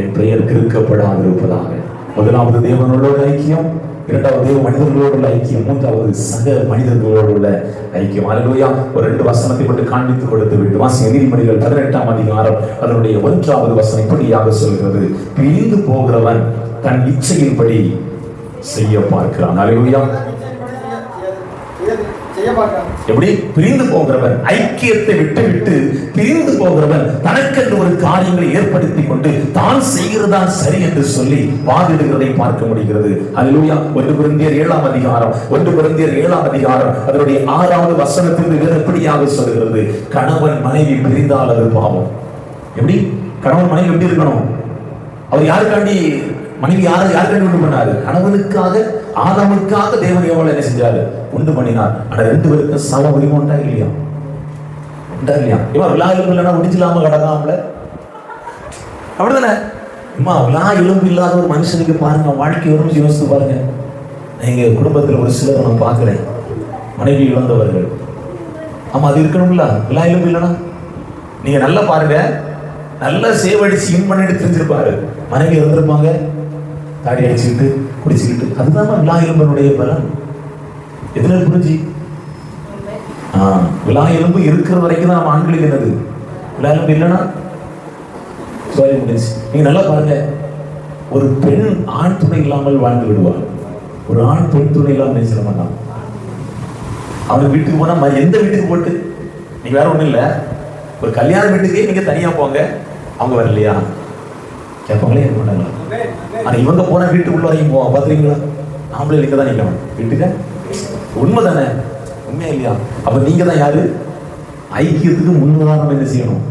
என் பெயர் கிறுக்கப்படாது இருப்பதாக. முதலாவது தேவனோட ஐக்கியம், இரண்டாவது தேவ மனிதர்களோடு உள்ள ஐக்கியம், மூன்றாவது சக மனிதர்களோடு உள்ள ஐக்கியம். அல்லேலூயா. ஒரு 2 வசனத்தை மட்டும் காண்பித்து கொடுத்து விட்டு வாசிங்க. நீதிமொழிகள் 18ஆம் அதிகாரம் அதனுடைய 1வது வசனம் இப்படியாக சொல்கிறது, பிரிந்து போகிறவன் தன் இச்சையின்படி செய்ய பார்க்கிறான். அல்லேலூயா. எப்படி பிரிந்து போகிறவன், ஐக்கியத்தை விட்டு பிரிந்து போகிறவன் தனக்கென்று ஒரு காரியங்களை ஏற்படுத்திக் கொண்டு தான் செய்கிறதான் சரி என்று சொல்லி வாதிடுகிறதை பார்க்க முடிகிறது. அல்லேலூயா. 1 கொரிந்தியர் 7ஆம் அதிகாரம் அதனுடைய 6வது வசனத்திலிருந்து வேறு எப்படியாக சொல்கிறது, கணவன் மனைவி பிரிந்தால் அது பாவம். எப்படி கணவன் மனைவி எப்படி இருக்கணும்? அவர் யாருக்காண்டி மனைவி யாருக்காண்டி உண்டு பண்ணாரு? கணவனுக்காக, ஆதாமுக்காக தேவன் எவ்வளவு என்ன செஞ்சாரு? உண்டு பண்ணினார். ஆனா 2 பேருக்கும் சம உரிமை உண்டா இல்லையா? உண்டா இல்லையா? இவன் விழா எலும்பு இல்லைன்னா உடிச்சிலாம கிடக்காமல அப்படிதானே? இம்மா விழா எலும்பு இல்லாத ஒரு மனுஷனுக்கு பாருங்க, வாழ்க்கை வரும் யோசித்து பாருங்க. எங்க குடும்பத்தில் ஒரு சிலர் நான் பார்க்கிறேன், மனைவி இழந்தவர்கள். ஆமா, அது இருக்கணும்ல. விழா எலும்பு இல்லைன்னா நீங்க நல்லா பாருங்க, நல்லா சேவடிச்சு இன் பண்ணிட்டு தெரிஞ்சிருப்பாரு. மனைவி இருந்திருப்பாங்க, தாடி அடிச்சுக்கிட்டு குடிச்சுக்கிட்டு. அதுதான் விழா எலும்பனுடைய பலன். எதுல புரிஞ்சு விழா எலும்பு இருக்கிற வரைக்கும் தான் நம்ம ஆண்களுக்கு என்னது? விழா எலும்பு இல்லைன்னா சாரி முடிஞ்சு. நீங்க நல்லா பாருங்க, ஒரு பெண் ஆண் துணை இல்லாமல் வாழ்ந்து விடுவார், ஒரு ஆண் பெண் துணை இல்லாமல் நினைச்சிட மாட்டான். அவனுக்கு வீட்டுக்கு போனா எந்த வீட்டுக்கு போட்டு, நீங்க வேற ஒண்ணும் இல்லை, ஒரு கல்யாண வீட்டுக்கே நீங்க தனியா போங்க, அவங்க வரலையா கேட்பாங்களே, என்ன பண்ணாங்க. ஆனா இவங்க போன வீட்டுக்குள்ள வரைக்கும் போவான். பாத்துறீங்களா? ஆம்பளை இங்க தான் நிற்கணும் வீட்டுக்கு. உண்மைதானே? உண்மையா இல்லையா? அப்ப நீங்க தான் யாரு? ஐக்கியத்துக்கு முன்னுதாரணம் என்ன செய்யணும்?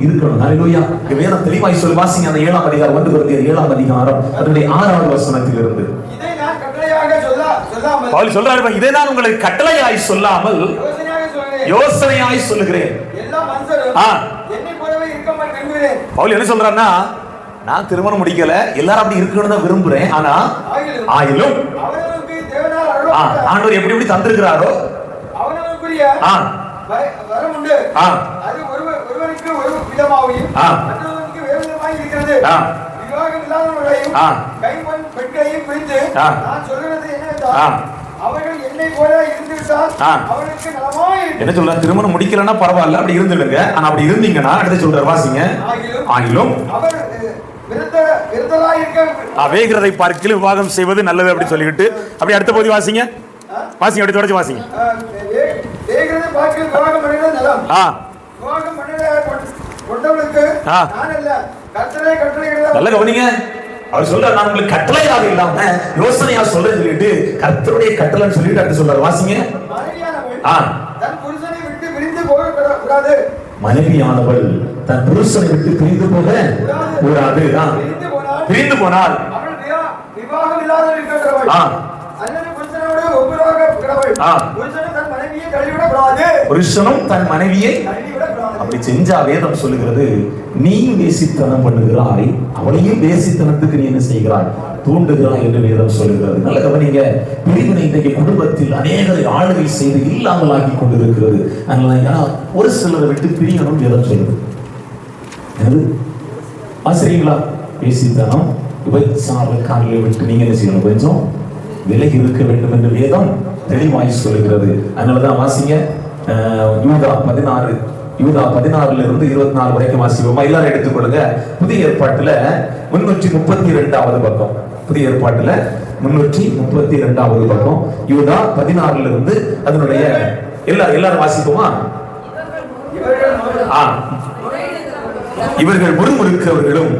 இருக்கணும். அல்லேலூயா. வேதம் தெளிவாய் சொல்லி வாசிங்க. அந்த 7ஆம் அதிகாரம் 1 கொரிந்தியர் 7ஆம் அதிகாரம் அதனுடைய 6வது வசனத்திலிருந்து இதை நான் கட்டளையாக சொல்லாமல், பவுல் சொல்றாரு, இதை நான் உங்களுக்கு கட்டளையாய் சொல்லாமல் யோசனையாய் சொல்லுகிறேன். எல்லா மனுஷரும் என்னை போலவே இருக்கமாறு விரும்புகிறேன். பவுல் என்ன சொல்றாருன்னா, நான் திருமணம் முடிக்கல, எல்லாரும் அப்படி இருக்கணும்னு தான் விரும்புறேன். ஆனா ஆயிலும் அவர்களுக்கு தேவனால் அருளப்பட்ட ஆண்டவர் எப்படி எப்படி தந்திருக்கிறாரோ அவர்களுக்குரிய வரம் உண்டு. அது ஒருவனுக்கு ஒரு விதமாகவும் மற்றவனுக்கு வேறு விதமாய் இருக்கிறது. விவாகம் இல்லாதவர்களையும் கைம்பெண் பெண்களையும் குறித்து நான் சொல்கிறது என்னவென்றால், அவர்கள் என்னை போல இருந்துவிட்டால் அவர்களுக்கு நலமாய் இருக்கும். என்ன சொல்ற? திருமணம் முடிக்கலன்னா பரவாயில்ல, அப்படி இருந்துடுங்க. ஆனா அப்படி இருந்தீங்கன்னா அடுத்து சொல்ற வாசிங்க. ஆகிலும் அவர் வேகிறதை பார்க்கல விவாகம் செய்வது நல்லது அப்படி சொல்லிட்டு அப்படி அடுத்த போது வாசிங்க. வாசிங்க, அப்படி தொடர்ச்சி வாசிங்க. வேகிறதை பார்க்கல விவாகம் பண்ணுறது நலம். விவாகம் கொண்டவனுக்கு நான் அல்ல, கட்டளை கட்டளையிடுதல். நல்ல கவனிங்க. அவர் சொல்றார், நான் உங்களுக்கு கட்டளையாக இல்லாம யோசனையா சொல்றேன்னு சொல்லிட்டு கர்த்தருடைய கட்டளைன்னு சொல்லிட்டு அடுத்து சொல்றாரு. வாசிங்க. தன் புருஷனை விட்டு பிரிந்து போக கூடாது. மனைவியானவள் தன் புருஷனை விட்டு பிரிந்து போக கூடாது. பிரிந்து போனால் விவாகம் இல்லாதவள் இருக்கிறவள் அல்லது புருஷனோடு ஒப்புரவாக இருக்கிறவள். புருஷனும் தன் மனைவியை தள்ளிவிட கூடாது. புருஷனும் தன் மனைவியை அப்படி செஞ்சா வேதம் சொல்லுகிறது, நீ வேசித்தனம் பண்ணுகிறாய், அவளையும் வேசித்தனத்துக்கு நீ என்ன செய்கிறாய்? தூண்டுகிறாய் என்று வேதம் சொல்லுகிறது. நல்ல கவனிங்க. பிரிவினை இன்றைக்கு குடும்பத்தில் அநேகரை ஆளுகை செய்து இல்லாமல் ஆக்கி கொண்டிருக்கிறது. அதனால ஒரு சிலரை விட்டு பிரியணும் வேதம் சொல்லுது. ஆசிரியங்களா? வேசித்தனம் விபச்சாரக்காரர்களை விட்டு நீங்க என்ன செய்யணும்? கொஞ்சம் விலகி இருக்க வேண்டும் என்று வேதம் தெளிவாய் சொல்லுகிறது. அதனாலதான் வாசிங்க. யூதா 16 இருந்து 24 வரைக்கும் வாசிப்போமா? எல்லாரும் எடுத்துக்கொள்ளுங்க. புதிய ஏற்பாட்டுல 332வது பக்கம். புதிய ஏற்பாட்டுல 332வது பக்கம். யூதா 16 இருந்து அதனுடைய எல்லாரும் வாசிப்போமா? இவர்கள் முறுமுறுக்கிறவர்களும்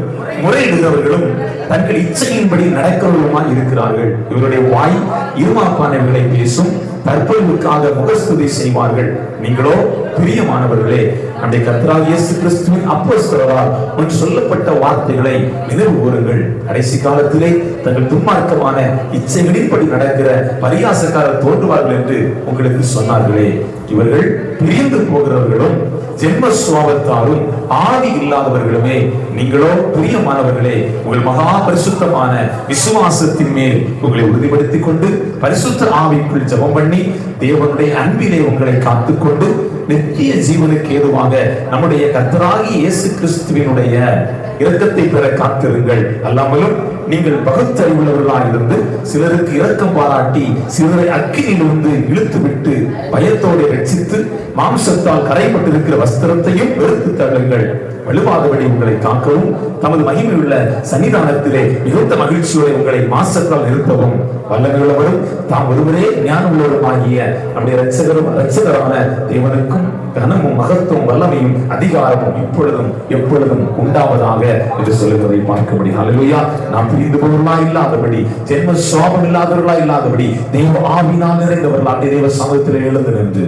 முறையிடுகிறவர்களும் தங்கள் இச்சையின்படி நடக்கிறவர்களுமாய் இருக்கிறார்கள். இவருடைய வாய் இருமாப்பானவர்களை பேசும், தற்பொழுதுக்காக முகஸ்துதி செய்வார்கள். நீங்களோ பிரியமானவர்களே, நம்முடைய கர்த்தராகிய இயேசு கிறிஸ்துவின் அப்போஸ்தலரால் முன் சொல்லப்பட்ட வார்த்தைகளை நினைவு கூறுங்கள். கடைசி காலத்திலே தங்கள் துன்மார்க்கமான இச்சைகளின்படி நடக்கிற பரியாசக்காரர் தோன்றுவார்கள் என்று உங்களுக்கு சொன்னார்களே. இவர்கள் பிரிந்து போகிறவர்களும் ஜென்ம சுவாபத்தாலும் ஆதி இல்லாதவர்களுமே. நீங்களோ பிரியமானவர்களே, உங்கள் மகா பரிசுத்தமான விசுவாசத்தின் மேல் உங்களை உறுதிப்படுத்திக் கொண்டு பரிசுத்த ஆவிக்குள் ஜெபம் பண்ணி தேவனுடைய அன்பிலே உங்களை காத்துக்கொண்டு நித்திய ஜீவனுக்கு ஏதுவாக நம்முடைய கர்த்தராகிய இயேசு கிறிஸ்துவினுடைய இரக்கத்தை பெற காத்திருங்கள். அல்லாமலும் நீங்கள் பகுத்தறிவுள்ளவர்களாக இருந்து சிலருக்கு இரக்கம் பாராட்டி சிலரை அக்கினியிலிருந்து இழுத்துவிட்டு பயத்தோடு ரட்சித்து மாம்சத்தால் கரைப்பட்டிருக்கிற வஸ்திரத்தையும் வெறுத்து தள்ளுங்கள். வலுவாதபடி உங்களை காக்கவும் தமது மகிமையுள்ள சன்னிதானத்திலே மிகுந்த மகிழ்ச்சியோடு உங்களை மாசத்தால் நிறுத்தவும் வல்லமையுள்ளவரும் தாம் ஒருவரே ஞானம் உள்ளவருமாகிய நம்முடைய இரட்சகரான தேவனுக்கும் கனமும் மகத்துவம் வல்லமையும் அதிகாரமும் இப்பொழுதும் எப்பொழுதும் உண்டாவதாக என்று சொல்லுவதை பார்க்க முடியும். அல்லேலூயா. நாம் பிரிந்து போவர்களா இல்லாதபடி, ஜென்ம சாபம் இல்லாதவர்களா இல்லாதபடி, தெய்வ ஆவியினால் நிறைந்தவர்களாக தேவ சமூகத்தில் எழுந்து நின்று